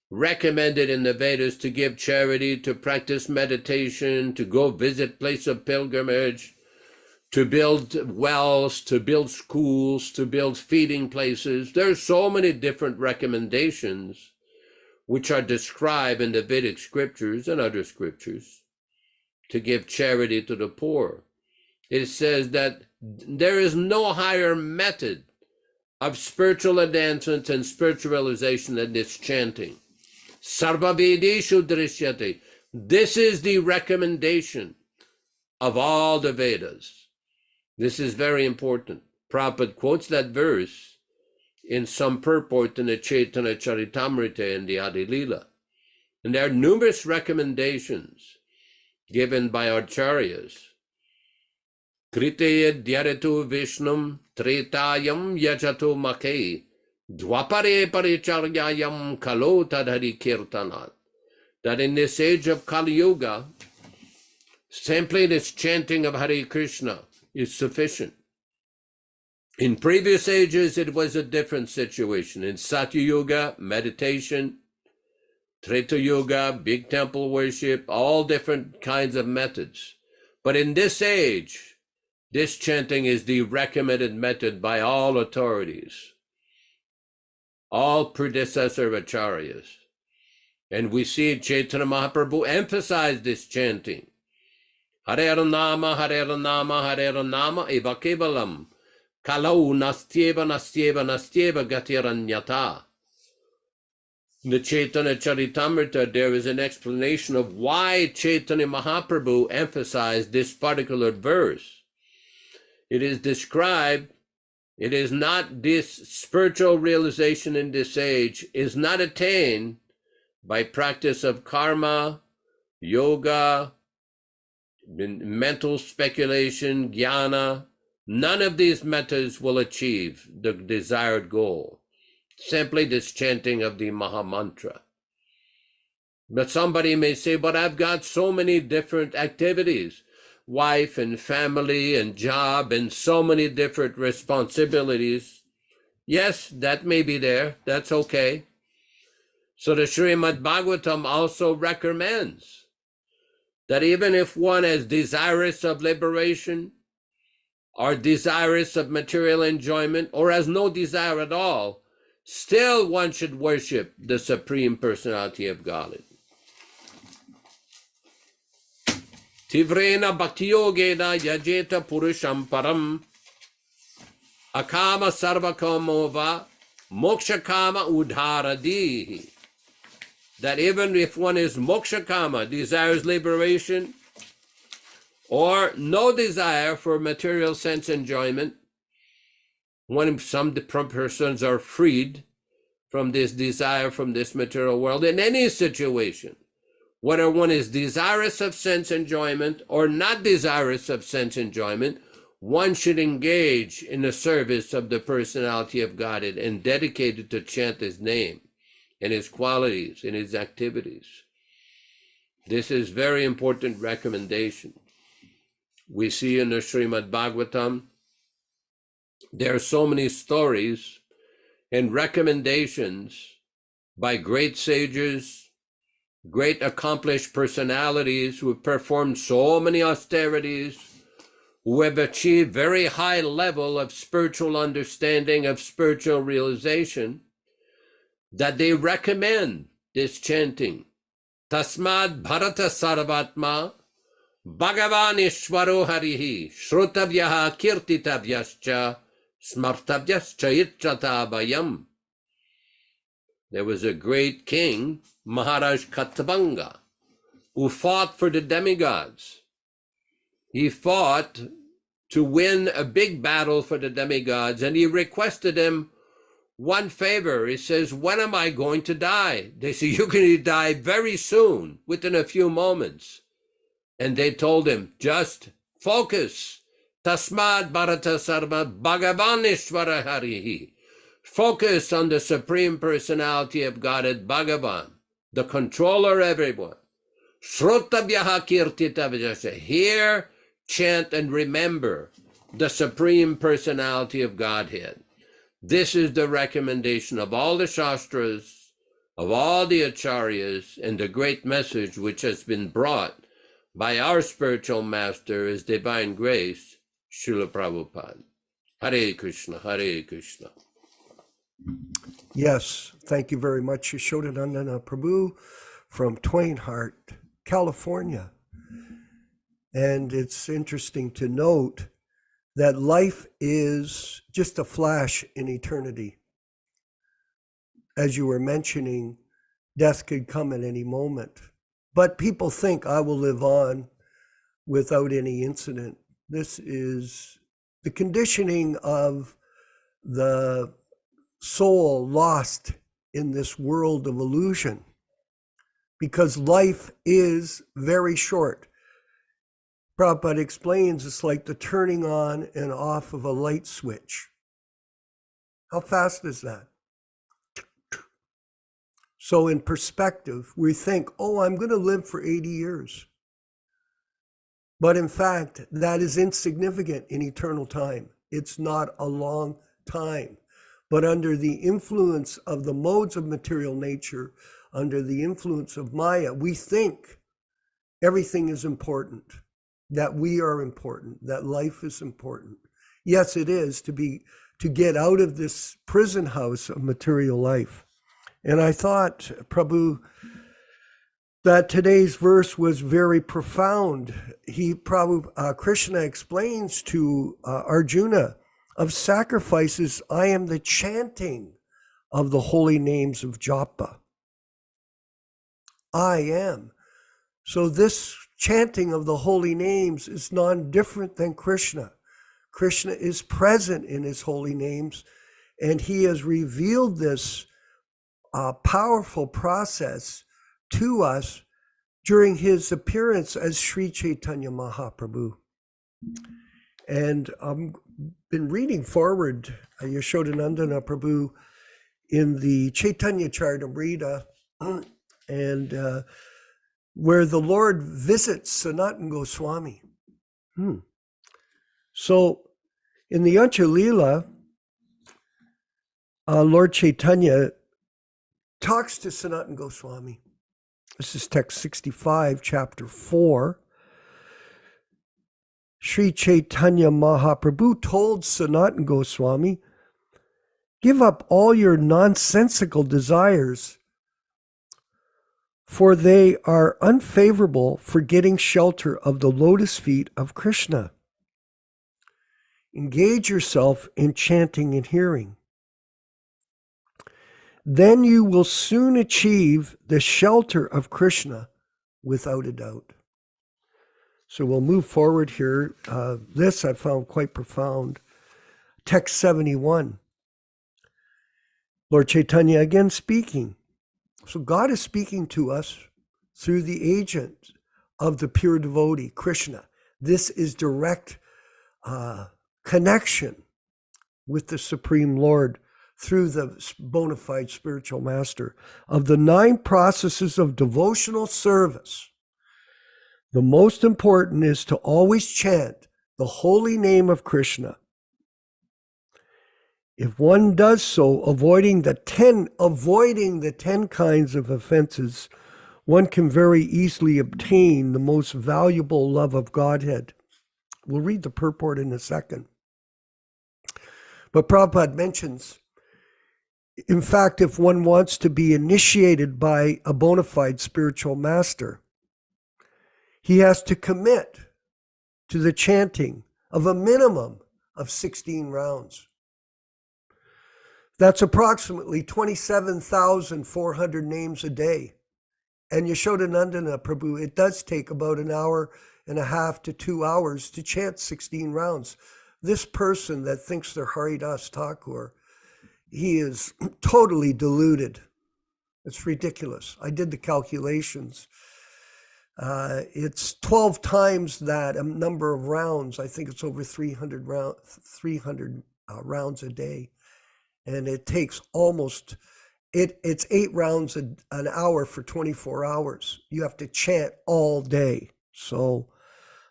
recommended in the Vedas to give charity, to practice meditation, to go visit place of pilgrimage, to build wells, to build schools, to build feeding places. There's so many different recommendations which are described in the Vedic scriptures and other scriptures to give charity to the poor. It says that there is no higher method of spiritual advancement and spiritualization than this chanting. Sarva Vedeshu Drishyati. This is the recommendation of all the Vedas. This is very important. Prabhupada quotes that verse in some purport in the Chaitanya Charitamrita and the Adi Lila. And there are numerous recommendations given by acharyas. Kriteya dhyaratu Vishnum tretayam yajato make dwapare paricharyayam kalo tadhari kirtanat. That in this age of Kali Yuga, simply this chanting of Hare Krishna is sufficient. In previous ages, it was a different situation. In Satya Yuga, meditation, Treta Yuga, big temple worship, all different kinds of methods. But in this age, this chanting is the recommended method by all authorities, all predecessor acharyas. And we see Chaitanya Mahaprabhu emphasize this chanting. Hare Nama, Hare Nama, Hare Nama, eva kevalam, kalau nastyeva, nastyeva, nastyeva gatiranyata. In the Chaitanya Charitamrita, there is an explanation of why Chaitanya Mahaprabhu emphasized this particular verse. It is described, it is not this spiritual realization in this age is not attained by practice of karma, yoga, mental speculation, jnana. None of these methods will achieve the desired goal. Simply this chanting of the Maha Mantra. But somebody may say, but I've got so many different activities, wife and family and job and so many different responsibilities. Yes, that may be there. That's okay. So the Srimad Bhagavatam also recommends that even if one is desirous of liberation or desirous of material enjoyment or has no desire at all, still one should worship the Supreme Personality of Godhead. Tivrena bhaktiyogena yajeta purusham param akama sarvakamova moksha kama udharadihi. That even if one is moksha kama, desires liberation, or no desire for material sense enjoyment, some persons are freed from this desire from this material world in any situation. Whether one is desirous of sense enjoyment or not desirous of sense enjoyment, one should engage in the service of the personality of Godhead and dedicated to chant his name and his qualities and his activities. This is very important recommendation. we see in the Srimad Bhagavatam, there are so many stories and recommendations by great sages, great accomplished personalities who have performed so many austerities, who have achieved very high level of spiritual understanding, of spiritual realization, that they recommend this chanting. Tasmad Bharata Sarvatma Bhagavan Ishvaro Harihi Shrutavyaha Kirtitavyascha Smartavyascha Itchatabayam. There was a great king, Maharaj Katabanga, who fought for the demigods. He fought to win a big battle for the demigods, and he requested them one favor. He says, when am I going to die? They say, you're going to die very soon, within a few moments. And they told him, just focus. Tasmad Bharata Sarva Bhagavan Ishvara Harihi. Focus on the Supreme Personality of Godhead, Bhagavan, the controller of everyone. Shrutavyaha Kirtitavyaha. Hear, chant, and remember the Supreme Personality of Godhead. This is the recommendation of all the Shastras, of all the Acharyas, and the great message which has been brought by our spiritual master, His Divine Grace, Srila Prabhupada. Hare Krishna, Hare Krishna.
Yes, thank you very much, Yashodanandana Prabhu from Twain Harte, California. And it's interesting to note that life is just a flash in eternity. As you were mentioning, death could come at any moment. But people think I will live on without any incident. This is the conditioning of the soul lost in this world of illusion, because life is very short. Prabhupada explains it's like the turning on and off of a light switch. How fast is that? So in perspective, we think, oh, I'm going to live for 80 years. But in fact, that is insignificant in eternal time. It's not a long time. But under the influence of the modes of material nature, under the influence of Maya, we think everything is important, that we are important, that life is important. Yes, it is to get out of this prison house of material life. And I thought, Prabhu, that today's verse was very profound. Kṛṣṇa explains to Arjuna, of sacrifices, I am the chanting of the holy names of Japa. I am. So this chanting of the holy names is non-different than Kṛṣṇa. Kṛṣṇa is present in his holy names, and he has revealed this powerful process to us during his appearance as Sri Chaitanya Mahaprabhu. And I've been reading forward Yashodanandana Prabhu in the Chaitanya Charitamrita, and where the Lord visits Sanatana Goswami. So in the Ancha-lila, Lord Chaitanya talks to Sanatana Goswami. This is text 65, chapter 4. Sri Chaitanya Mahaprabhu told Sanatana Goswami, give up all your nonsensical desires, for they are unfavorable for getting shelter of the lotus feet of Kṛṣṇa. Engage yourself in chanting and hearing. Then you will soon achieve the shelter of Kṛṣṇa without a doubt. So we'll move forward here. This I found quite profound. Text 71. Lord Chaitanya again speaking. So God is speaking to us through the agent of the pure devotee, Kṛṣṇa. This is direct connection with the Supreme Lord through the bona fide spiritual master. Of the 9 processes of devotional service, The most important is to always chant the holy name of Krishna. If one does so, avoiding the 10 kinds of offenses, one can very easily obtain the most valuable love of Godhead. We'll read the purport in a second. But Prabhupada mentions, in fact, if one wants to be initiated by a bona fide spiritual master, he has to commit to the chanting of a minimum of 16 rounds. That's approximately 27,400 names a day. And Yashodanandana Prabhu, it does take about an hour and a half to 2 hours to chant 16 rounds. This person that thinks they're Haridas Thakur, he is totally deluded. It's ridiculous. I did the calculations. It's 12 times that number of rounds. I think it's over 300 rounds a day. And it takes almost, it's 8 rounds an hour for 24 hours. You have to chant all day. So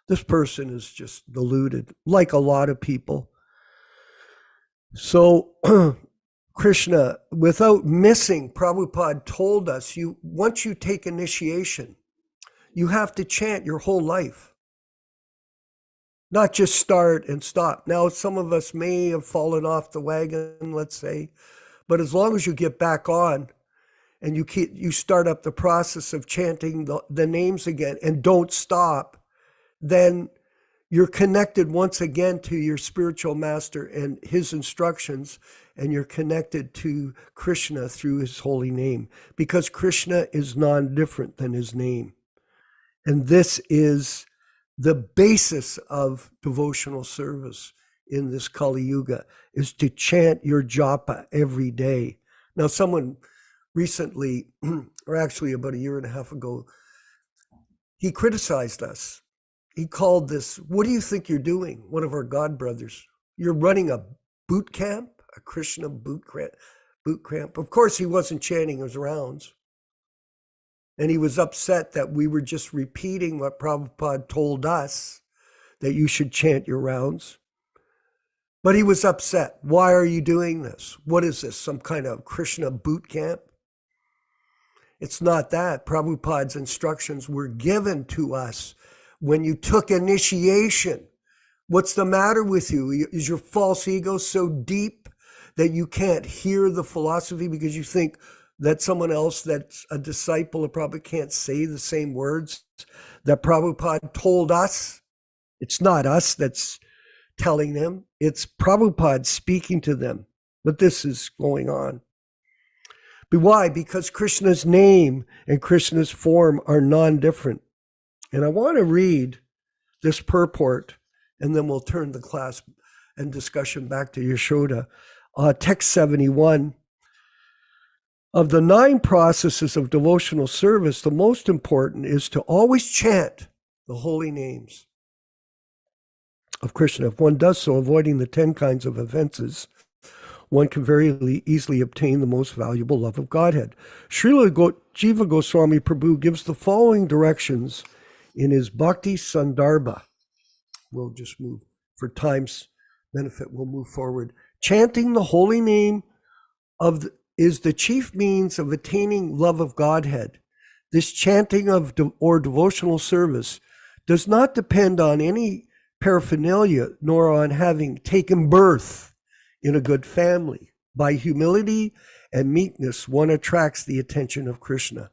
this person is just deluded, like a lot of people. So Krishna, without missing, Prabhupada told us, once you take initiation, you have to chant your whole life, not just start and stop. Now, some of us may have fallen off the wagon, let's say, but as long as you get back on and you start up the process of chanting the names again and don't stop, then you're connected once again to your spiritual master and his instructions, and you're connected to Krishna through his holy name, because Krishna is non-different than his name. And this is the basis of devotional service in this Kali Yuga, is to chant your japa every day. Now, someone recently, or actually about a year and a half ago, he criticized us. He called this, "What do you think you're doing?" One of our God brothers. "You're running a boot camp, a Krishna boot camp." Of course, he wasn't chanting his rounds. And he was upset that we were just repeating what Prabhupada told us, that you should chant your rounds. But he was upset. Why are you doing this? What is this, some kind of Krishna boot camp? It's not that. Prabhupada's instructions were given to us when you took initiation. What's the matter with you? Is your false ego so deep that you can't hear the philosophy because you think that someone else that's a disciple of Prabhupada can't say the same words that Prabhupada told us? It's not us that's telling them. It's Prabhupada speaking to them. But this is going on. But why? Because Krishna's name and Krishna's form are non-different. And I want to read this purport, and then we'll turn the class and discussion back to Yashoda. Text 71. Of the 9 processes of devotional service, the most important is to always chant the holy names of Krishna. If one does so, avoiding the 10 kinds of offenses, one can very easily obtain the most valuable love of Godhead. Srila Jiva Goswami Prabhu gives the following directions in his Bhakti Sandarbha. We'll just move, for time's benefit, we'll move forward. Chanting the holy name is the chief means of attaining love of Godhead. This chanting or devotional service does not depend on any paraphernalia, nor on having taken birth in a good family. By humility and meekness, one attracts the attention of Krishna.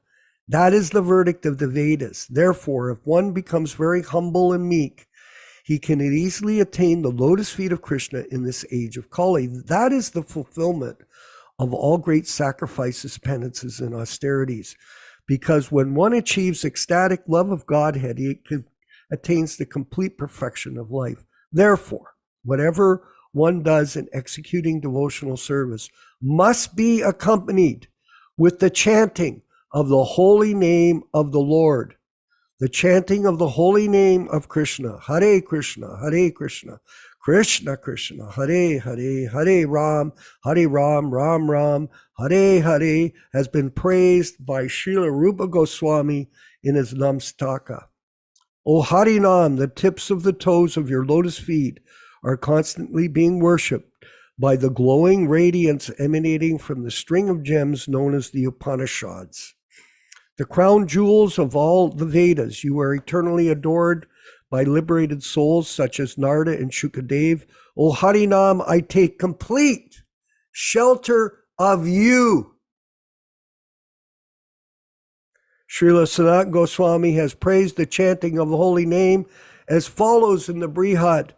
That is the verdict of the Vedas. Therefore, if one becomes very humble and meek, he can easily attain the lotus feet of Krishna in this age of Kali. That is the fulfillment of all great sacrifices, penances, and austerities. Because when one achieves ecstatic love of Godhead, he attains the complete perfection of life. Therefore, whatever one does in executing devotional service must be accompanied with the chanting of the holy name of the Lord, the chanting of the holy name of Krishna. Hare Krishna, Hare Krishna, Krishna Krishna, Hare Hare, Hare Ram, Ram Ram, Hare Hare, has been praised by Srila Rupa Goswami in his Namstaka. O Harinam, the tips of the toes of your lotus feet are constantly being worshipped by the glowing radiance emanating from the string of gems known as the Upanishads. The crown jewels of all the Vedas, you are eternally adored by liberated souls such as Narada and Shukadev. O Harinam, I take complete shelter of you. Srila Sanatana Goswami has praised the chanting of the holy name as follows in the Brihad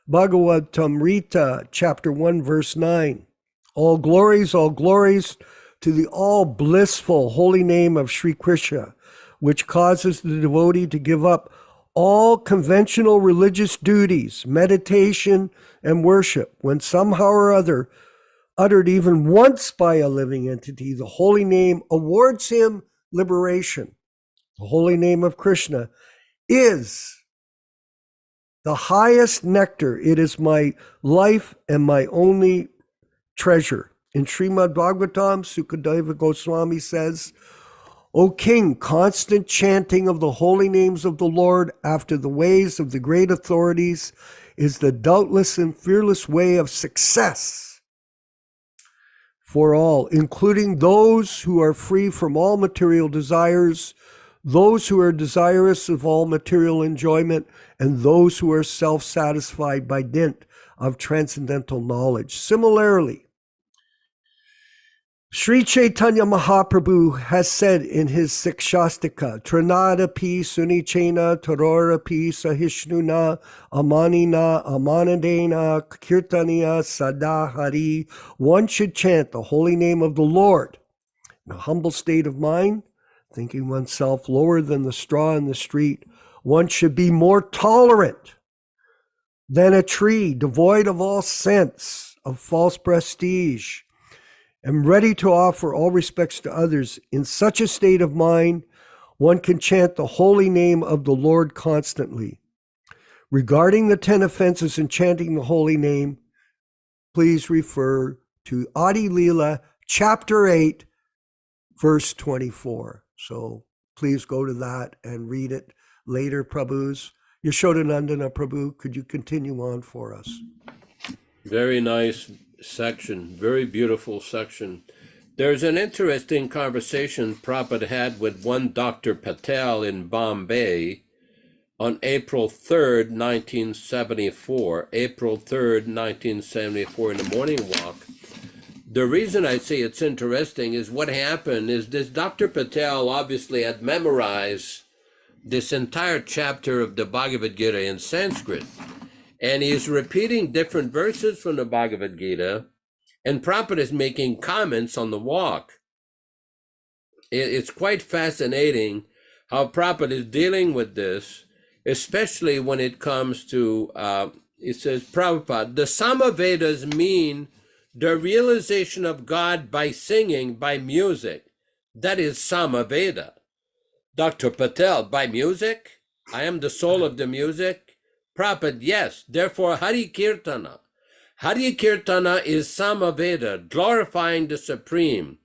Bhagavad-gītā, chapter 1, verse 9. All glories to the all blissful holy name of Sri Krishna, which causes the devotee to give up all conventional religious duties, meditation, and worship. When somehow or other, uttered even once by a living entity, the holy name awards him liberation. The holy name of Krishna is the highest nectar. It is my life and my only treasure. In Srimad Bhagavatam, Sukadeva Goswami says, O king, constant chanting of the holy names of the Lord after the ways of the great authorities is the doubtless and fearless way of success for all, including those who are free from all material desires, those who are desirous of all material enjoyment, and those who are self-satisfied by dint of transcendental knowledge. Similarly, Sri Chaitanya Mahaprabhu has said in his Sikshastika, Trinadapi Sunichena Tarorapi Sahishnuna Amanina Amanadena Kirtaniya Sadahari. One should chant the holy name of the Lord in a humble state of mind, thinking oneself lower than the straw in the street. One should be more tolerant than a tree, devoid of all sense of false prestige, and ready to offer all respects to others. In such a state of mind, one can chant the holy name of the Lord constantly. Regarding the 10 offenses in chanting the holy name, please refer to Adi Leela, chapter 8, verse 24. So please go to that and read it later, Prabhus. Yashodanandana Prabhu, could you continue on for us?
Very nice section, very beautiful section. There's an interesting conversation Prabhupada had with one Dr. Patel in Bombay on April 3rd, 1974. April 3rd, 1974, in the morning walk. The reason I say it's interesting is what happened is this Dr. Patel obviously had memorized this entire chapter of the Bhagavad-gītā in Sanskrit. And he's repeating different verses from the Bhagavad-gītā, and Prabhupada is making comments on the walk. It's quite fascinating how Prabhupada is dealing with this, especially when it comes to, it says, Prabhupada, the Samavedas mean the realization of God by singing, by music. That is Samaveda. Dr. Patel, by music? I am the soul of the music. Prabhupada, yes. Therefore, Hare Kirtana. Hare Kirtana is Samaveda, glorifying the Supreme.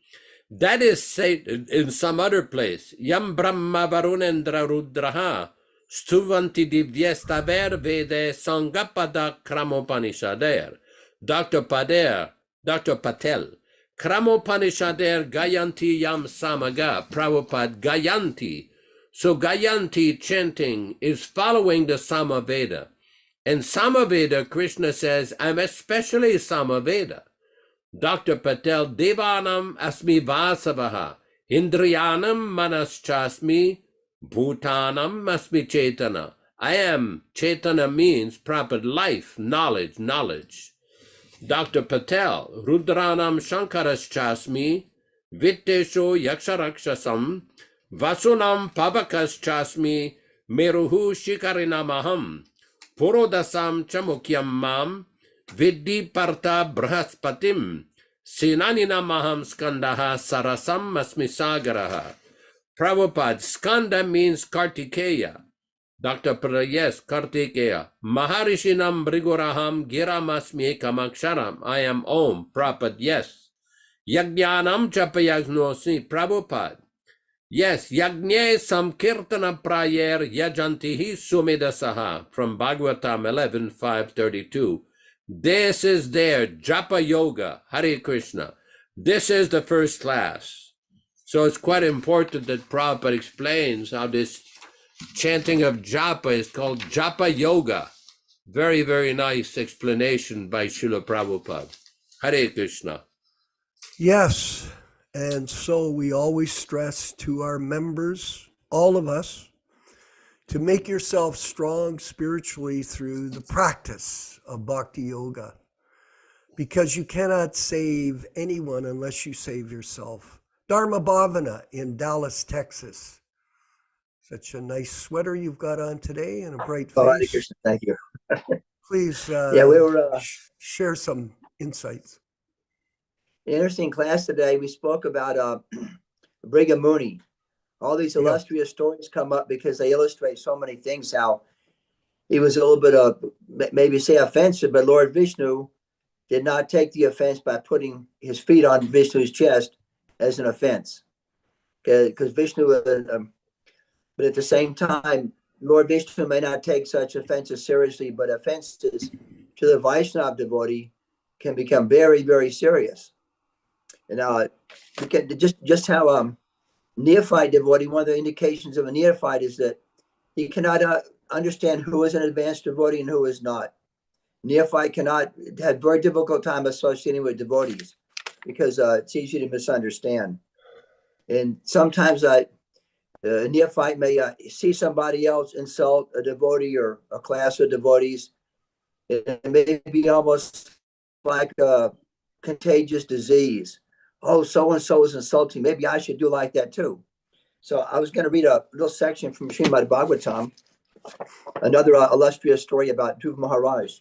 That is said in some other place. Yam Brahma Varunendra Rudraha Stuvanti Divyestaver Vede Sangapada Kramopanishader. Dr. Patel, Kramopanishader Gayanti Yam Samaga, Prabhupada Gayanti. So Gayanti chanting is following the Samaveda. And Samaveda, Krishna says, I'm especially Samaveda. Dr. Patel, Devanam Asmi Vasavaha, Indriyanam Manaschasmi, Bhutanam Asmi Chaitana. I am, Chaitana means proper life, knowledge. Dr. Patel, Rudranam Shankaraschasmi, Vittesho Yaksharakshasam, Vasunam Pavakas-chasmi, Meruhu Shikarinamaham, Purodasam Chamukyam Mam, Viddi Parta Brahaspatim, Sinaninamaham Skandaha Sarasam Asmi Sagaraha. Prabhupada, Skanda means Kartikeya. Dr. Patel, yes, Kartikeya. Maharishinam Briguraham Giramasmi Kamaksharam. I am Om. Prabhupada, yes. Yajnanam Chapayagnosmi. Prabhupada. Yes, Yagne Samkirtana Prayer Yajantihi Sumidasaha from Bhagavatam 11:532. This is their Japa Yoga, Hare Krishna. This is the first class. So it's quite important that Prabhupada explains how this chanting of Japa is called Japa Yoga. Very, very nice explanation by Srila Prabhupada. Hare Krishna.
Yes. And so we always stress to our members, all of us, to make yourself strong spiritually through the practice of bhakti yoga, because you cannot save anyone unless you save yourself. Dharma Bhavana in Dallas, Texas. Such a nice sweater you've got on today and a bright
Oh, Hare
face.
Krishna, thank you.
Please
Yeah, we were
share some insights.
an interesting class today. We spoke about Brigham Mooney. All these illustrious stories come up because they illustrate so many things. How he was a little bit of maybe say offensive, but Lord Vishnu did not take the offense by putting his feet on Vishnu's chest as an offense, because Vishnu. But at the same time, Lord Vishnu may not take such offenses seriously, but offenses to the Vaishnava devotee can become very, very serious. And just how neophyte devotee, one of the indications of a neophyte is that he cannot understand who is an advanced devotee and who is not. Neophyte cannot have very difficult time associating with devotees because it's easy to misunderstand. And sometimes a neophyte may see somebody else insult a devotee or a class of devotees. It may be almost like a contagious disease. Oh, so-and-so is insulting. Maybe I should do like that too. So I was going to read a little section from Srimad Bhagavatam, another illustrious story about Dhruva Maharaj.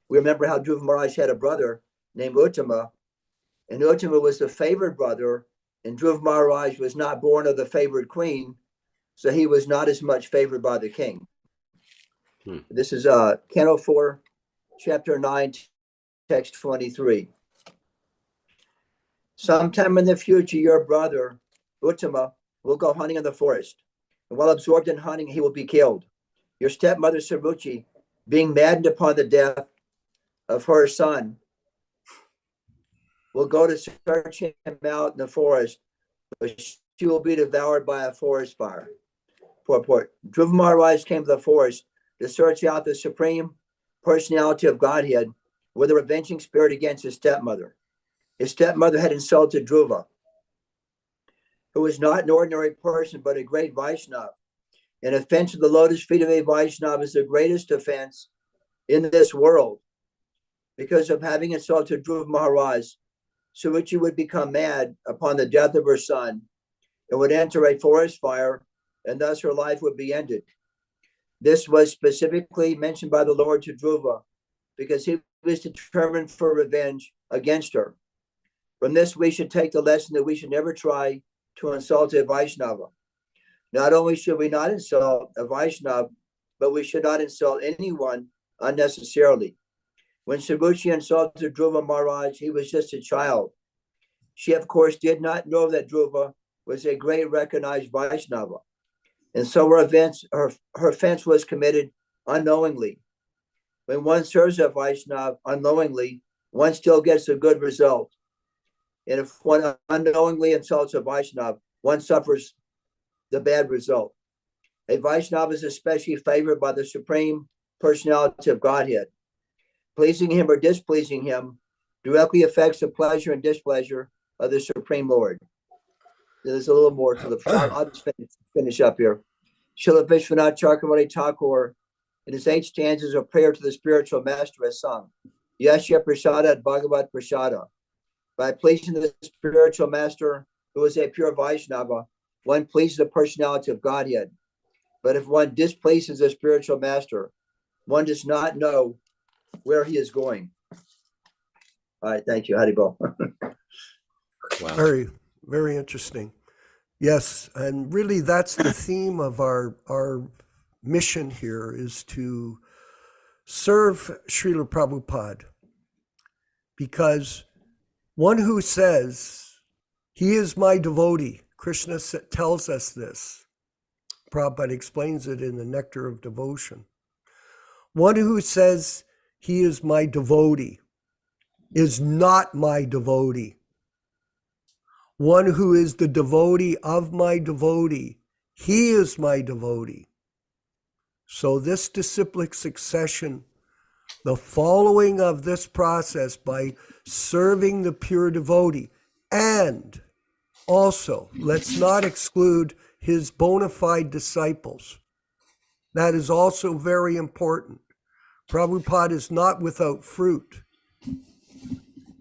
We remember how Dhruva Maharaj had a brother named Uttama, and Uttama was the favored brother, and Dhruva Maharaj was not born of the favored queen, so he was not as much favored by the king. This is Canto 4, Chapter 9, Text 23. Sometime in the future, your brother, Uttama, will go hunting in the forest. And while absorbed in hunting, he will be killed. Your stepmother, Saruchi, being maddened upon the death of her son, will go to search him out in the forest, but she will be devoured by a forest fire. Purport. Dhruva Maharaj came to the forest to search out the supreme personality of Godhead with a revenging spirit against his stepmother. His stepmother had insulted Dhruva, who was not an ordinary person, but a great Vaishnava. An offense to the lotus feet of a Vaishnava is the greatest offense in this world. Because of having insulted Dhruva Maharaj, Saruchi would become mad upon the death of her son and would enter a forest fire, and thus her life would be ended. This was specifically mentioned by the Lord to Dhruva because he was determined for revenge against her. From this, we should take the lesson that we should never try to insult a Vaishnava. Not only should we not insult a Vaishnava, but we should not insult anyone unnecessarily. When Saruchi insulted Dhruva Maharaj, he was just a child. She, of course, did not know that Dhruva was a great recognized Vaishnava. And so her offense was committed unknowingly. When one serves a Vaishnava unknowingly, one still gets a good result. And if one unknowingly insults a Vaishnava, one suffers the bad result. A Vaishnava is especially favored by the Supreme Personality of Godhead. Pleasing him or displeasing him directly affects the pleasure and displeasure of the Supreme Lord. There's a little more to the. I'll just finish up here. Srila Vishwanath Chakravarti Thakur, in his 8 stanzas of prayer to the spiritual master, has sung, Yashya Prasada Bhagavad Prasada. By pleasing the spiritual master, who is a pure Vaishnava, one pleases the personality of Godhead. But if one displeases the spiritual master, one does not know where he is going. All right, thank you. Haribol.
Wow.
Very, very interesting. Yes, and really that's the theme of our mission here, is to serve Srila Prabhupada. Because one who says, he is my devotee, Krishna tells us this. Prabhupada explains it in the Nectar of Devotion. One who says he is my devotee is not my devotee. One who is the devotee of my devotee, he is my devotee. So this disciplic succession, the following of this process by serving the pure devotee, and also, let's not exclude his bona fide disciples. That is also very important. Prabhupada is not without fruit.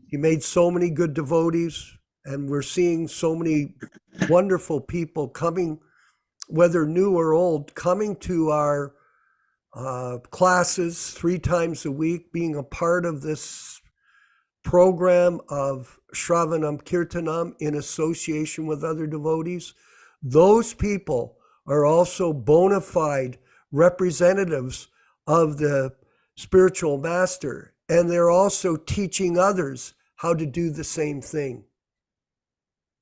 He made so many good devotees, and we're seeing so many wonderful people coming, whether new or old, coming to our classes 3 times a week, being a part of this program of Shravanam Kirtanam in association with other devotees. Those people are also bona fide representatives of the spiritual master, and they're also teaching others how to do the same thing.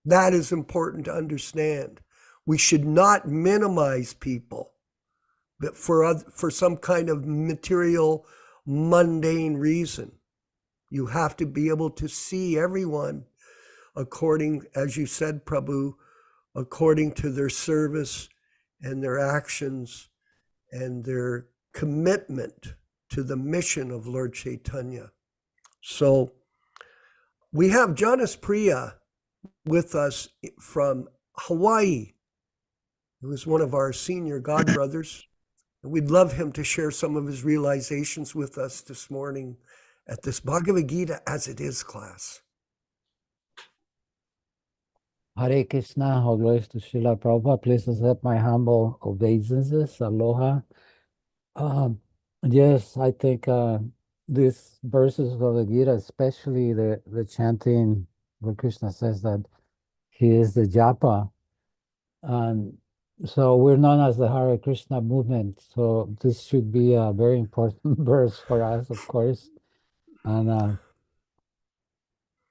That is important to understand. We should not minimize people for some kind of material, mundane reason. You have to be able to see everyone according, as you said, Prabhu, according to their service and their actions and their commitment to the mission of Lord Chaitanya. So we have Jonas Priya with us from Hawaii, who is one of our senior godbrothers. And we'd love him to share some of his realizations with us this morning at this Bhagavad-gītā As It Is class.
Hare Krishna, all glories to Srila Prabhupada. Please accept my humble obeisances. Aloha. Yes, I think these verses of the Gita, especially the chanting where Krishna says that he is the japa. And so we're known as the Hare Krishna movement. So this should be a very important verse for us, of course. And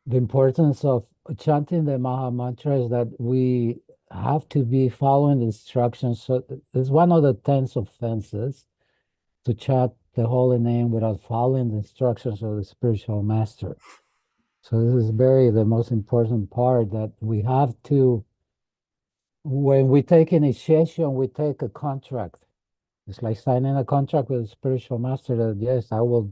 the importance of chanting the Maha Mantra is that we have to be following the instructions. So it's one of the 10 offenses to chant the holy name without following the instructions of the spiritual master. So this is the most important part, that we have to, when we take initiation, we take a contract. It's like signing a contract with the spiritual master that, yes, I will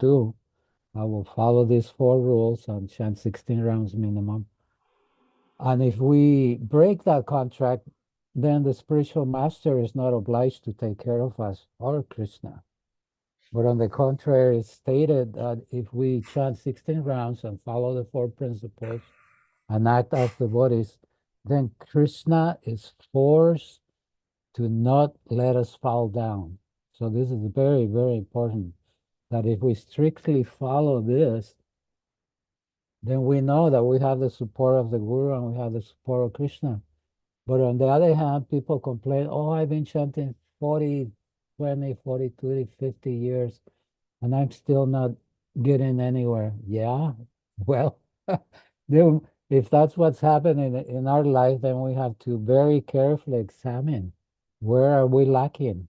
follow these 4 rules and chant 16 rounds minimum. And if we break that contract, then the spiritual master is not obliged to take care of us or Krishna. But on the contrary, it's stated that if we chant 16 rounds and follow the 4 principles and act as devotees, then Krishna is forced to not let us fall down. So this is very, very important, that if we strictly follow this, then we know that we have the support of the Guru and we have the support of Krishna. But on the other hand, people complain, oh, I've been chanting 40, 20, 40, 20, 50 years, and I'm still not getting anywhere. Yeah, well, then if that's what's happening in our life, then we have to very carefully examine where are we lacking,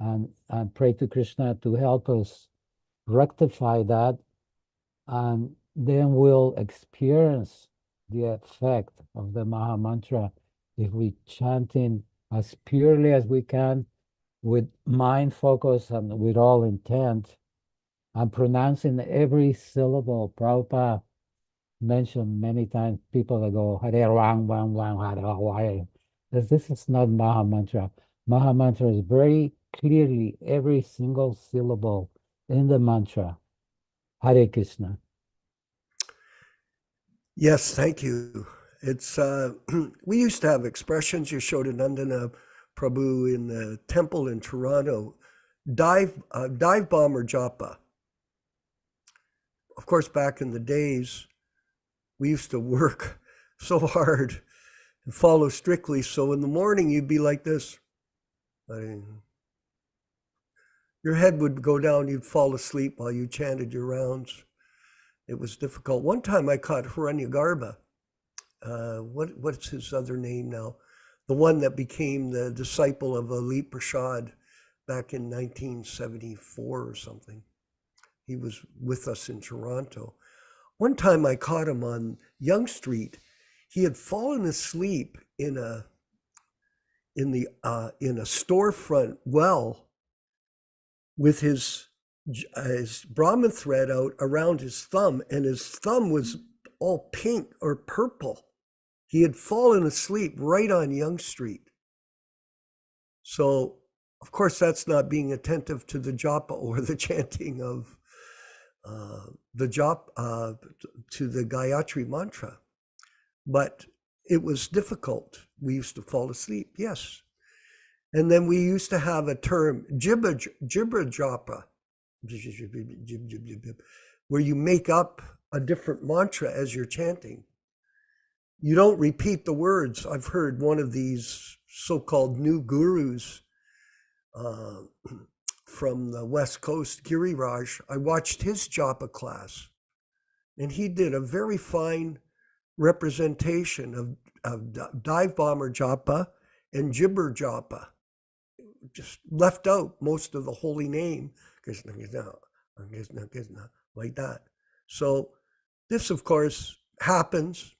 and pray to Krishna to help us rectify that, and then we'll experience the effect of the Maha Mantra if we chanting as purely as we can, with mind focus and with all intent, and pronouncing every syllable. Prabhupada mentioned many times people that go Hare Wang Wang Wang Hare Wang. This is not Maha Mantra. Maha Mantra is very clearly every single syllable in the mantra. Hare Krishna.
Yes, thank you. It's we used to have expressions. Yashodanandana Prabhu in the temple in Toronto, dive bomber japa. Of course, back in the days, we used to work so hard and follow strictly. So in the morning, you'd be like this. Your head would go down, you'd fall asleep while you chanted your rounds. It was difficult. One time I caught Hiranyagarbha. What's his other name now? the one that became the disciple of Alit Prashad back in 1974 or something. He was with us in Toronto. One time I caught him on Yonge Street. He had fallen asleep in a storefront well with his Brahman thread out around his thumb, and his thumb was all pink or purple. He had fallen asleep right on Yonge Street. So, of course, that's not being attentive to the japa or the chanting of the japa to the Gayatri mantra. But it was difficult. We used to fall asleep, yes. And then we used to have a term, jibba japa, where you make up a different mantra as you're chanting. You don't repeat the words. I've heard one of these so-called new gurus from the West Coast, Giriraj. I watched his japa class, and he did a very fine representation of dive bomber japa and jibber japa. Just left out most of the holy name, Kṛṣṇa, Kṛṣṇa, Kṛṣṇa, like that. So this, of course, happens,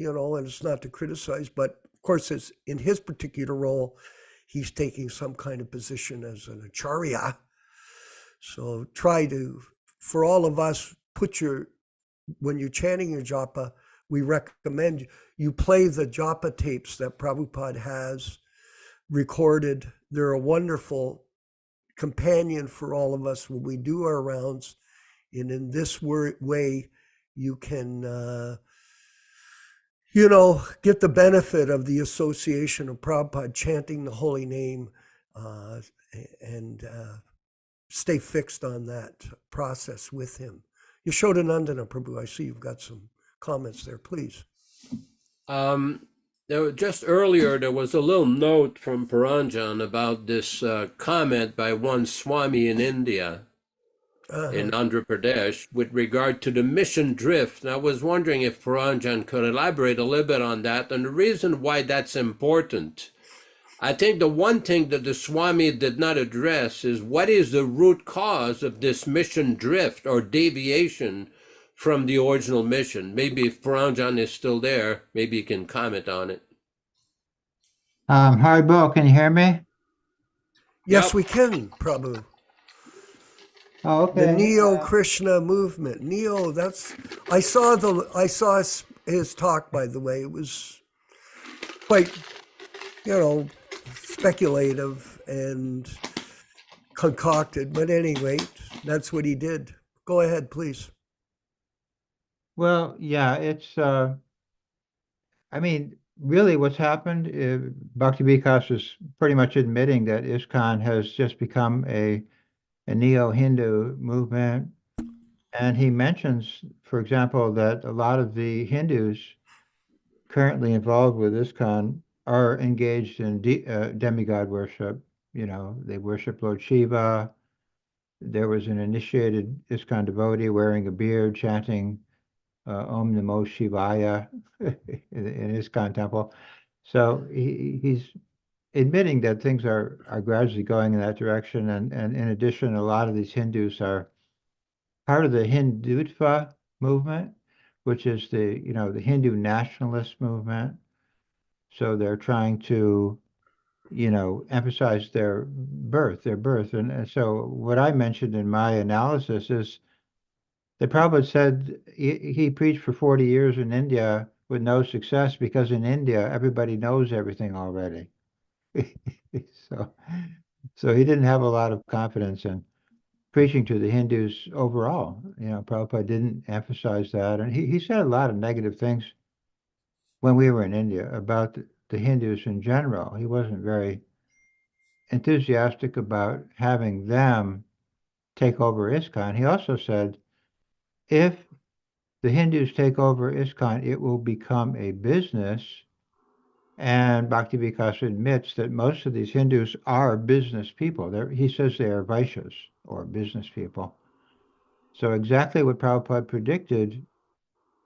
and it's not to criticize, but of course, it's in his particular role, he's taking some kind of position as an acharya. So try to, for all of us, when you're chanting your japa, we recommend you play the japa tapes that Prabhupada has recorded. They're a wonderful companion for all of us when we do our rounds. And in this way, you can, get the benefit of the association of Prabhupada chanting the holy name and stay fixed on that process with him. Yashodanandana Prabhu, I see you've got some comments there, please.
Just earlier, there was a little note from Paranjan about this comment by one Swami in India, in Andhra Pradesh, with regard to the mission drift. And I was wondering if Paranjan could elaborate a little bit on that and the reason why that's important. I think the one thing that the Swami did not address is what is the root cause of this mission drift or deviation from the original mission. Maybe if Paranjan is still there, maybe he can comment on it.
Haribo, can you hear me?
Yes,
Yep.
we can, Prabhu.
Oh, okay.
The Neo-Krishna movement. I saw his talk, by the way. It was quite, speculative and concocted. But anyway, that's what he did. Go ahead, please.
Well, yeah, it's, really what's happened, Bhakti Vikas is pretty much admitting that ISKCON has just become a neo-Hindu movement. And he mentions, for example, that a lot of the Hindus currently involved with ISKCON are engaged in demigod worship. They worship Lord Shiva. There was an initiated ISKCON devotee wearing a beard, chanting Om Namo Shivaya in ISKCON temple. So he's admitting that things are gradually going in that direction. And in addition, a lot of these Hindus are part of the Hindutva movement, which is the Hindu nationalist movement. So they're trying to, emphasize their birth. And so what I mentioned in my analysis is the Prabhupada said he preached for 40 years in India with no success because in India, everybody knows everything already. So he didn't have a lot of confidence in preaching to the Hindus overall. Prabhupada didn't emphasize that. And he said a lot of negative things when we were in India about the Hindus in general. He wasn't very enthusiastic about having them take over ISKCON. He also said, if the Hindus take over ISKCON, it will become a business. And Bhakti Vikas admits that most of these Hindus are business people. He says they are Vaishyas, or business people. So exactly what Prabhupada predicted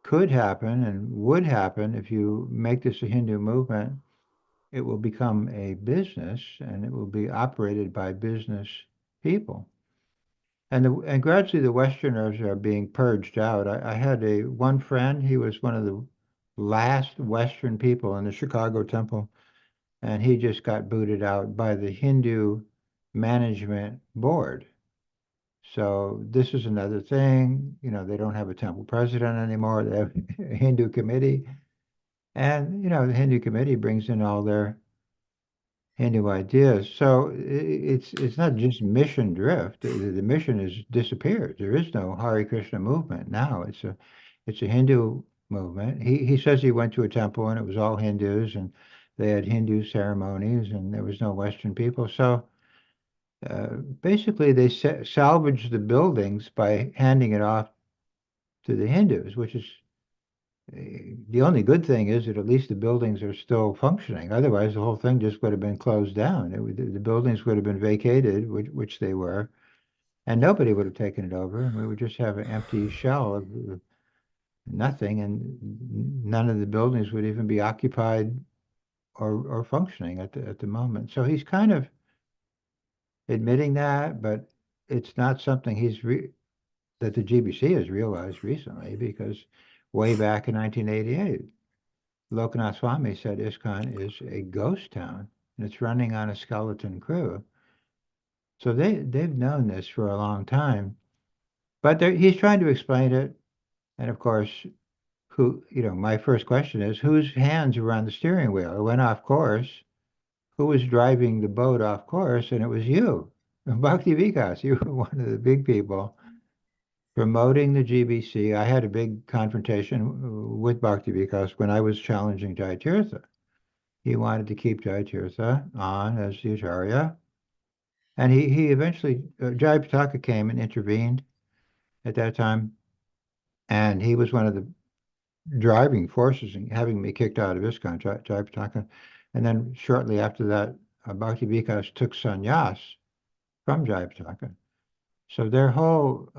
could happen and would happen if you make this a Hindu movement. it will become a business and it will be operated by business people. And gradually the Westerners are being purged out. I had one friend, he was one of the last Western people in the Chicago temple, and he just got booted out by the Hindu management board. So this is another thing, they don't have a temple president anymore. They have a Hindu committee. And, the Hindu committee brings in all their Hindu ideas. So it's not just mission drift. The mission has disappeared. There is no Hare Krishna movement now. It's a Hindu movement. He says he went to a temple and it was all Hindus and they had Hindu ceremonies and there was no Western people. So basically they salvaged the buildings by handing it off to the Hindus, which is the only good thing is that at least the buildings are still functioning. Otherwise, the whole thing just would have been closed down. The buildings would have been vacated, which they were, and nobody would have taken it over. We would just have an empty shell of nothing, and none of the buildings would even be occupied or functioning at the moment. So he's kind of admitting that, but it's not something that the GBC has realized recently, because way back in 1988, Lokanath Swami said ISKCON is a ghost town and it's running on a skeleton crew. So they've known this for a long time, but he's trying to explain it. And of course, my first question is, whose hands were on the steering wheel? It went off course. Who was driving the boat off course? And it was you, Bhakti Vikas. You were one of the big people promoting the GBC. I had a big confrontation with Bhakti Vikas when I was challenging Jaitirtha. He wanted to keep Jaitirtha on as the Acharya. And he eventually, Jayapataka came and intervened at that time. And he was one of the driving forces in having me kicked out of ISKCON, Jayapataka. And then shortly after that, Bhakti Vikas took sannyas from Jayapataka. So their whole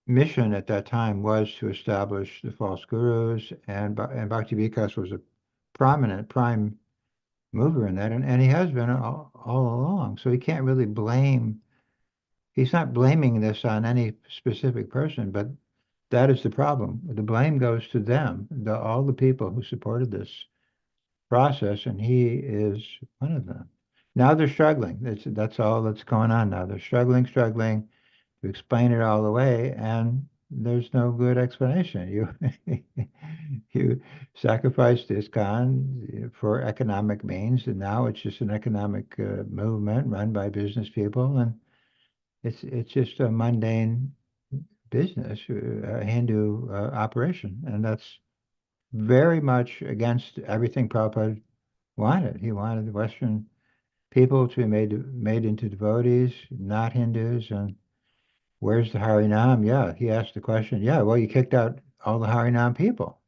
mission at that time was to establish the false gurus, and Bhakti Vikas was a prominent prime mover in that, and he has been all along. So he can't really he's not blaming this on any specific person, but that is the problem. The blame goes to them, all the people who supported this process, and he is one of them. Now they're struggling. That's all that's going on now. They're struggling to explain it all away, and there's no good explanation. You sacrificed ISKCON for economic means, and now it's just an economic movement run by business people, and it's just a mundane business, a Hindu operation, and that's very much against everything Prabhupada wanted. He wanted the Western people to be made into devotees, not Hindus, and where's the Harinam? Yeah, he asked the question. Yeah, well, you kicked out all the Harinam people,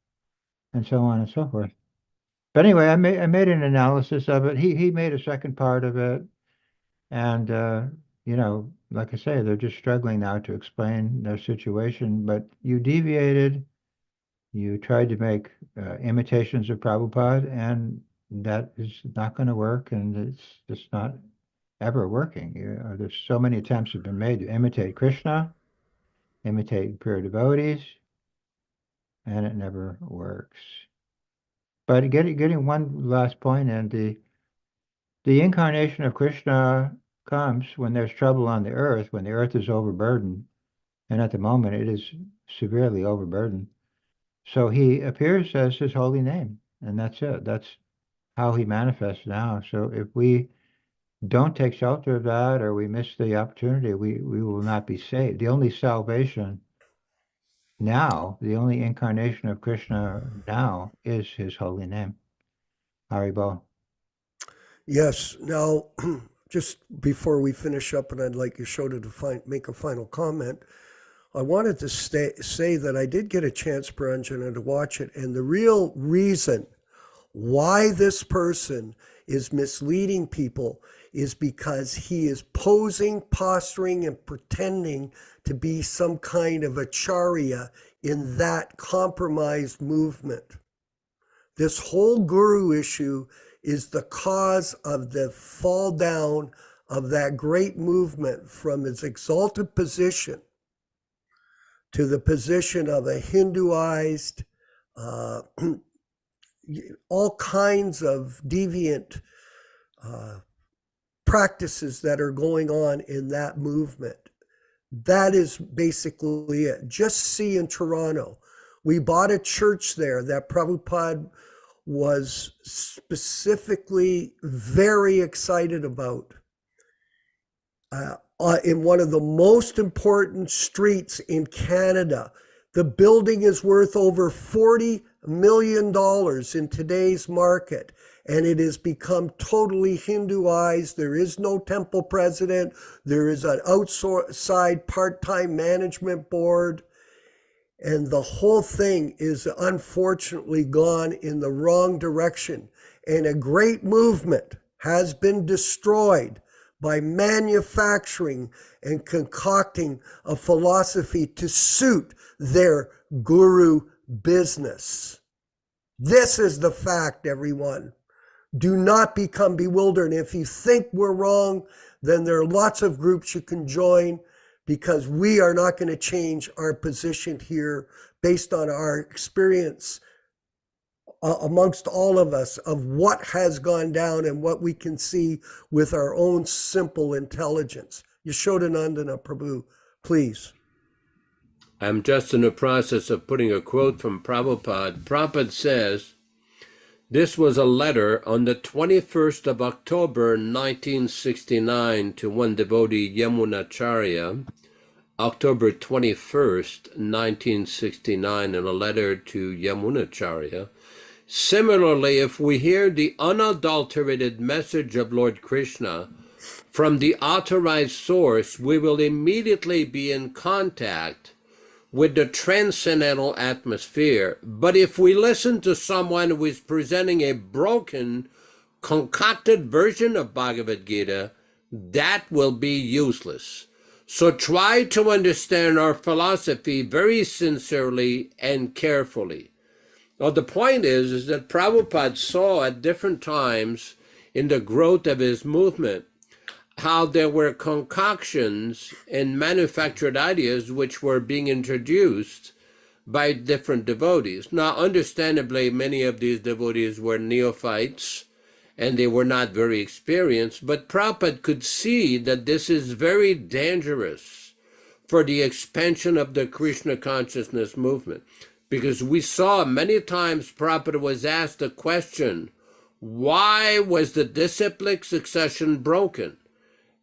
and so on and so forth. But anyway, I made an analysis of it. He made a second part of it, and like I say, they're just struggling now to explain their situation. But you deviated. You tried to make imitations of Prabhupada, and that is not going to work, and it's just not ever working. There's so many attempts have been made to imitate Kṛṣṇa, imitate pure devotees, and it never works. But getting one last point, and the incarnation of Kṛṣṇa comes when there's trouble on the earth, when the earth is overburdened, and at the moment it is severely overburdened. So he appears as his holy name, and that's it. That's how he manifests now. So if we don't take shelter of that, or we miss the opportunity, we will not be saved. The only salvation now, the only incarnation of Kṛṣṇa now is his holy name. Haribol.
Yes. Now, just before we finish up, and I'd like Yashoda to make a final comment, I wanted to say that I did get a chance, Paranjana, to watch it, and the real reason why this person is misleading people is because he is posing, posturing, and pretending to be some kind of acharya in that compromised movement. This whole guru issue is the cause of the fall down of that great movement from its exalted position to the position of a Hinduized, all kinds of deviant practices that are going on in that movement. That is basically it. Just see in Toronto, we bought a church there that Prabhupada was specifically very excited about. In one of the most important streets in Canada. The building is worth over $40 million in today's market, and it has become totally Hinduized. There is no temple president. There is an outside part-time management board, and the whole thing is unfortunately gone in the wrong direction. And a great movement has been destroyed by manufacturing and concocting a philosophy to suit their guru business. This is the fact, everyone. Do not become bewildered. If you think we're wrong, then there are lots of groups you can join, because we are not going to change our position here based on our experience amongst all of us of what has gone down and what we can see with our own simple intelligence. Yashodanandana Prabhu, please.
I'm just in the process of putting a quote from Prabhupada. Prabhupada says, this was a letter on the 21st of October 1969 to one devotee, Yamunacharya, October 21st, 1969, in a letter to Yamunacharya. Similarly, if we hear the unadulterated message of Lord Kṛṣṇa from the authorized source, we will immediately be in contact with the transcendental atmosphere. But if we listen to someone who is presenting a broken, concocted version of Bhagavad-gītā, that will be useless. So try to understand our philosophy very sincerely and carefully. Well, the point is that Prabhupada saw at different times in the growth of his movement how there were concoctions and manufactured ideas which were being introduced by different devotees. Now, understandably, many of these devotees were neophytes and they were not very experienced, but Prabhupada could see that this is very dangerous for the expansion of the Krishna consciousness movement. Because we saw many times Prabhupada was asked the question, why was the disciplic succession broken?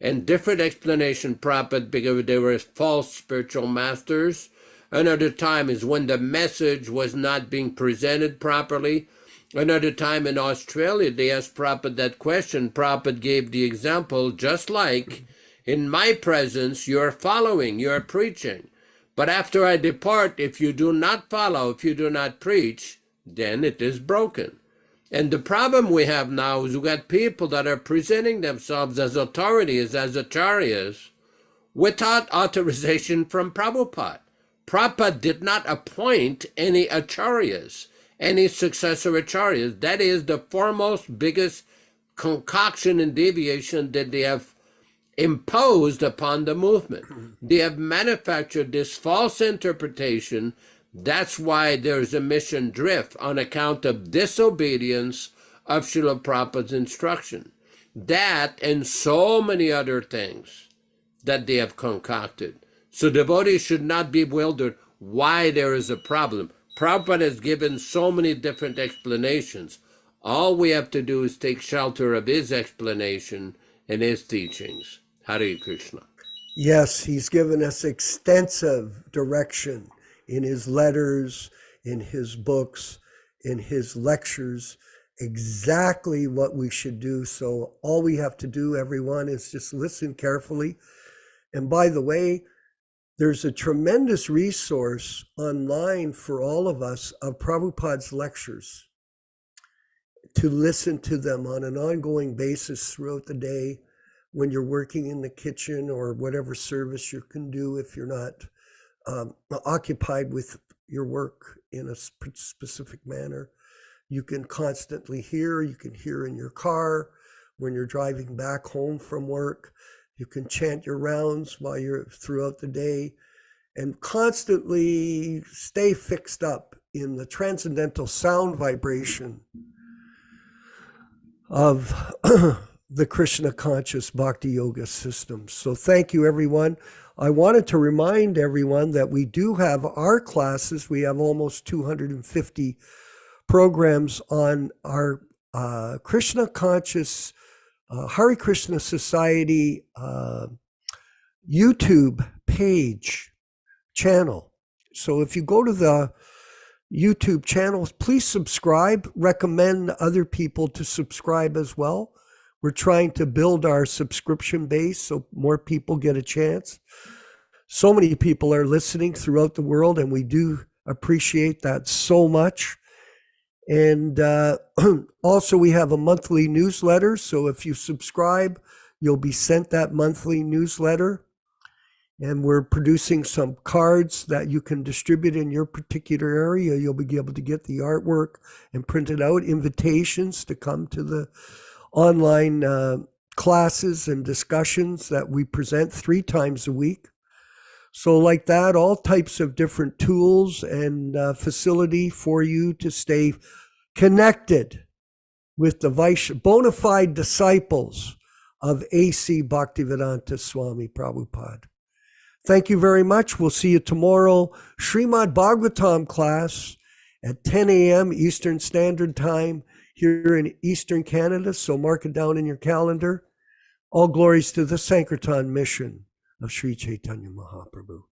And different explanation, Prabhupada, because there were false spiritual masters. Another time is when the message was not being presented properly. Another time in Australia, they asked Prabhupada that question. Prabhupada gave the example, just like in my presence, you're following, you're preaching. But after I depart, if you do not follow, if you do not preach, then it is broken. And the problem we have now is we got people that are presenting themselves as authorities, as acharyas, without authorization from Prabhupada. Prabhupada did not appoint any acharyas, any successor acharyas. That is the foremost, biggest concoction and deviation that they have imposed upon the movement. They have manufactured this false interpretation. That's why there's a mission drift on account of disobedience of Srila Prabhupada's instruction. That and so many other things that they have concocted. So devotees should not be bewildered why there is a problem. Prabhupada has given so many different explanations. All we have to do is take shelter of his explanation and his teachings. Hare Krishna.
Yes, he's given us extensive direction in his letters, in his books, in his lectures, exactly what we should do. So all we have to do, everyone, is just listen carefully. And by the way, there's a tremendous resource online for all of us of Prabhupada's lectures to listen to them on an ongoing basis throughout the day when you're working in the kitchen or whatever service you can do if you're not occupied with your work in a specific manner. you can constantly hear. You can hear in your car when you're driving back home from work. You can chant your rounds while you're throughout the day, and constantly stay fixed up in the transcendental sound vibration of the Krishna conscious bhakti yoga system. So thank you, everyone. I wanted to remind everyone that we do have our classes. We have almost 250 programs on our Krishna conscious Hare Krishna Society YouTube channel. So if you go to the YouTube channel, please subscribe. Recommend other people to subscribe as well. We're trying to build our subscription base so more people get a chance. So many people are listening throughout the world, and we do appreciate that so much. And also, we have a monthly newsletter. So if you subscribe, you'll be sent that monthly newsletter. And we're producing some cards that you can distribute in your particular area. You'll be able to get the artwork and print it out, invitations to come to the online classes and discussions that we present 3 times a week. So like that, all types of different tools and facility for you to stay connected with the bona fide disciples of A.C. Bhaktivedanta Swami Prabhupada. Thank you very much. We'll see you tomorrow. Srimad Bhagavatam class at 10 a.m. Eastern Standard Time here in Eastern Canada. So mark it down in your calendar. All glories to the Sankirtan mission of Sri Chaitanya Mahaprabhu.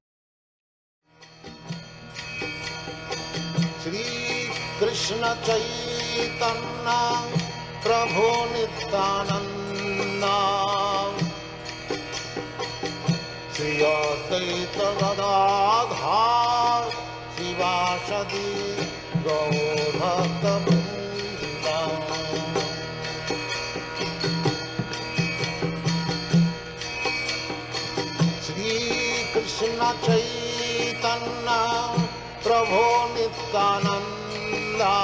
Shri Krishna Chaitanya Prabhu Nityananda Shri Advaita Gadadhar Shivasadi Gaur Bhakta-vrinda Shri Krishna Chaitanya Prabhu Nityananda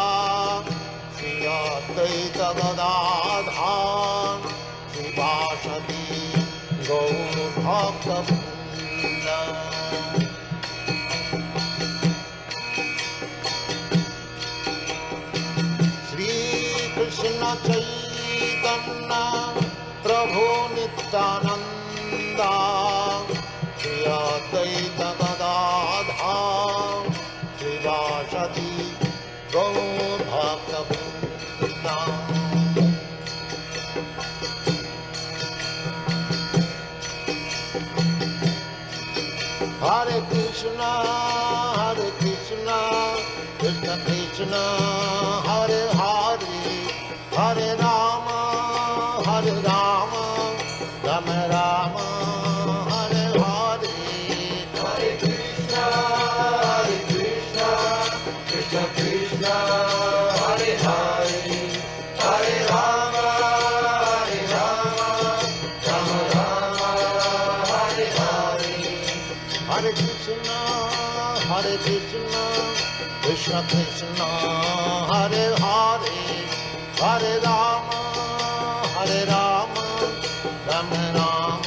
Shri Advaita Gadadhar Shivasadi Gaur Bhakta-vrinda Shri Krishna Chaitanya Prabhu Nityananda Shri Advaita Gadadhar Shivasadi Gaur Bhakta-vrinda Hare Krishna, Krishna Krishna, Hare Hare, Hare Rama, Rama Rama, Hare Hare, Hare Krishna, Krishna Krishna, Hare Hare, Hare Rama, Rama Rama, Hare Hare. Hare Krishna, Krishna Krishna, Hare Hare, Hare Rama, Rama Rama,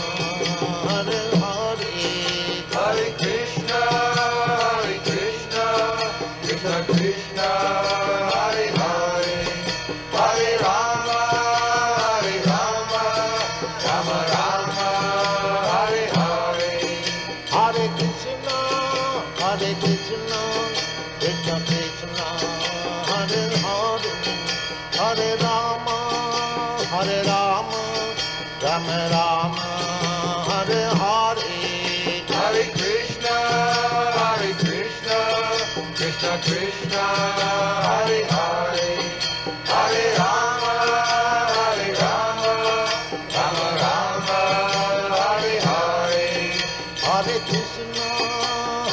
Hare Hare. Hare Krishna, Krishna Krishna, Hare Hare, Hare Rama, Rama Rama, Hare Hare. Hare Krishna, Krishna Krishna, Hare Hare, Hare Rama, Rama Rama, Hare Hare. Hare Krishna, Krishna Krishna, Hare Hare, Hare Rama, Rama Rama, Hare Hare.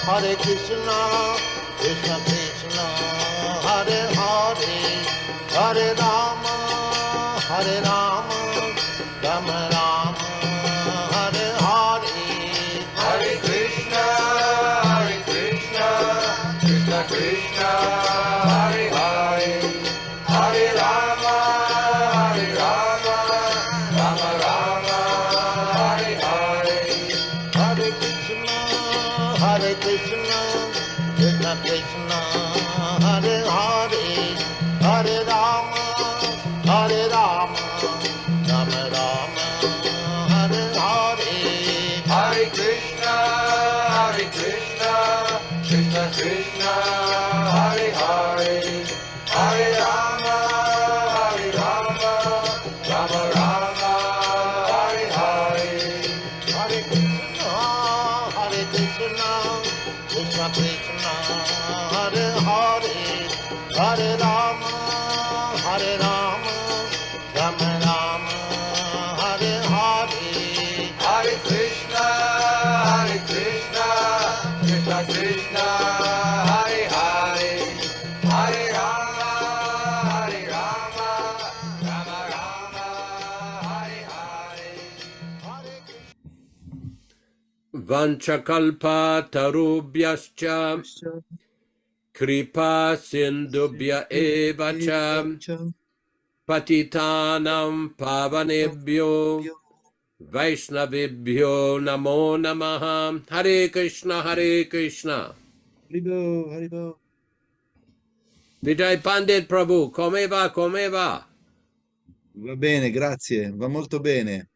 Hare Krishna, Krishna Krishna, Hare Hare, Hare Rama, Rama Rama, Hare Hare. Hare Krishna, Krishna Krishna, Hare Hare, Hare Rama, Hare Rama, Rama Rama, Hare Hare.
Hare Krishna, Krishna Krishna, Hare Hare, Hare Rama, Rama Rama, Hare Hare.
Hare Krishna, Krishna Krishna, Hare Hare, Hare Rama, Rama Rama, Hare Hare.
Hare Krishna, Krishna Krishna, Hare Hare, Hare Rama, Rama Rama, Hare Hare.
Vanchakalpa tarubhyascha kripa sindubhya evacha patitanam pavanebhyo Vaishnavibhyo namo namaha. Hare Krishna, Hare Krishna.
Haribo, Haribo.
Vijay Pandit Prabhu, come va, come va?
Va bene, grazie, va molto bene.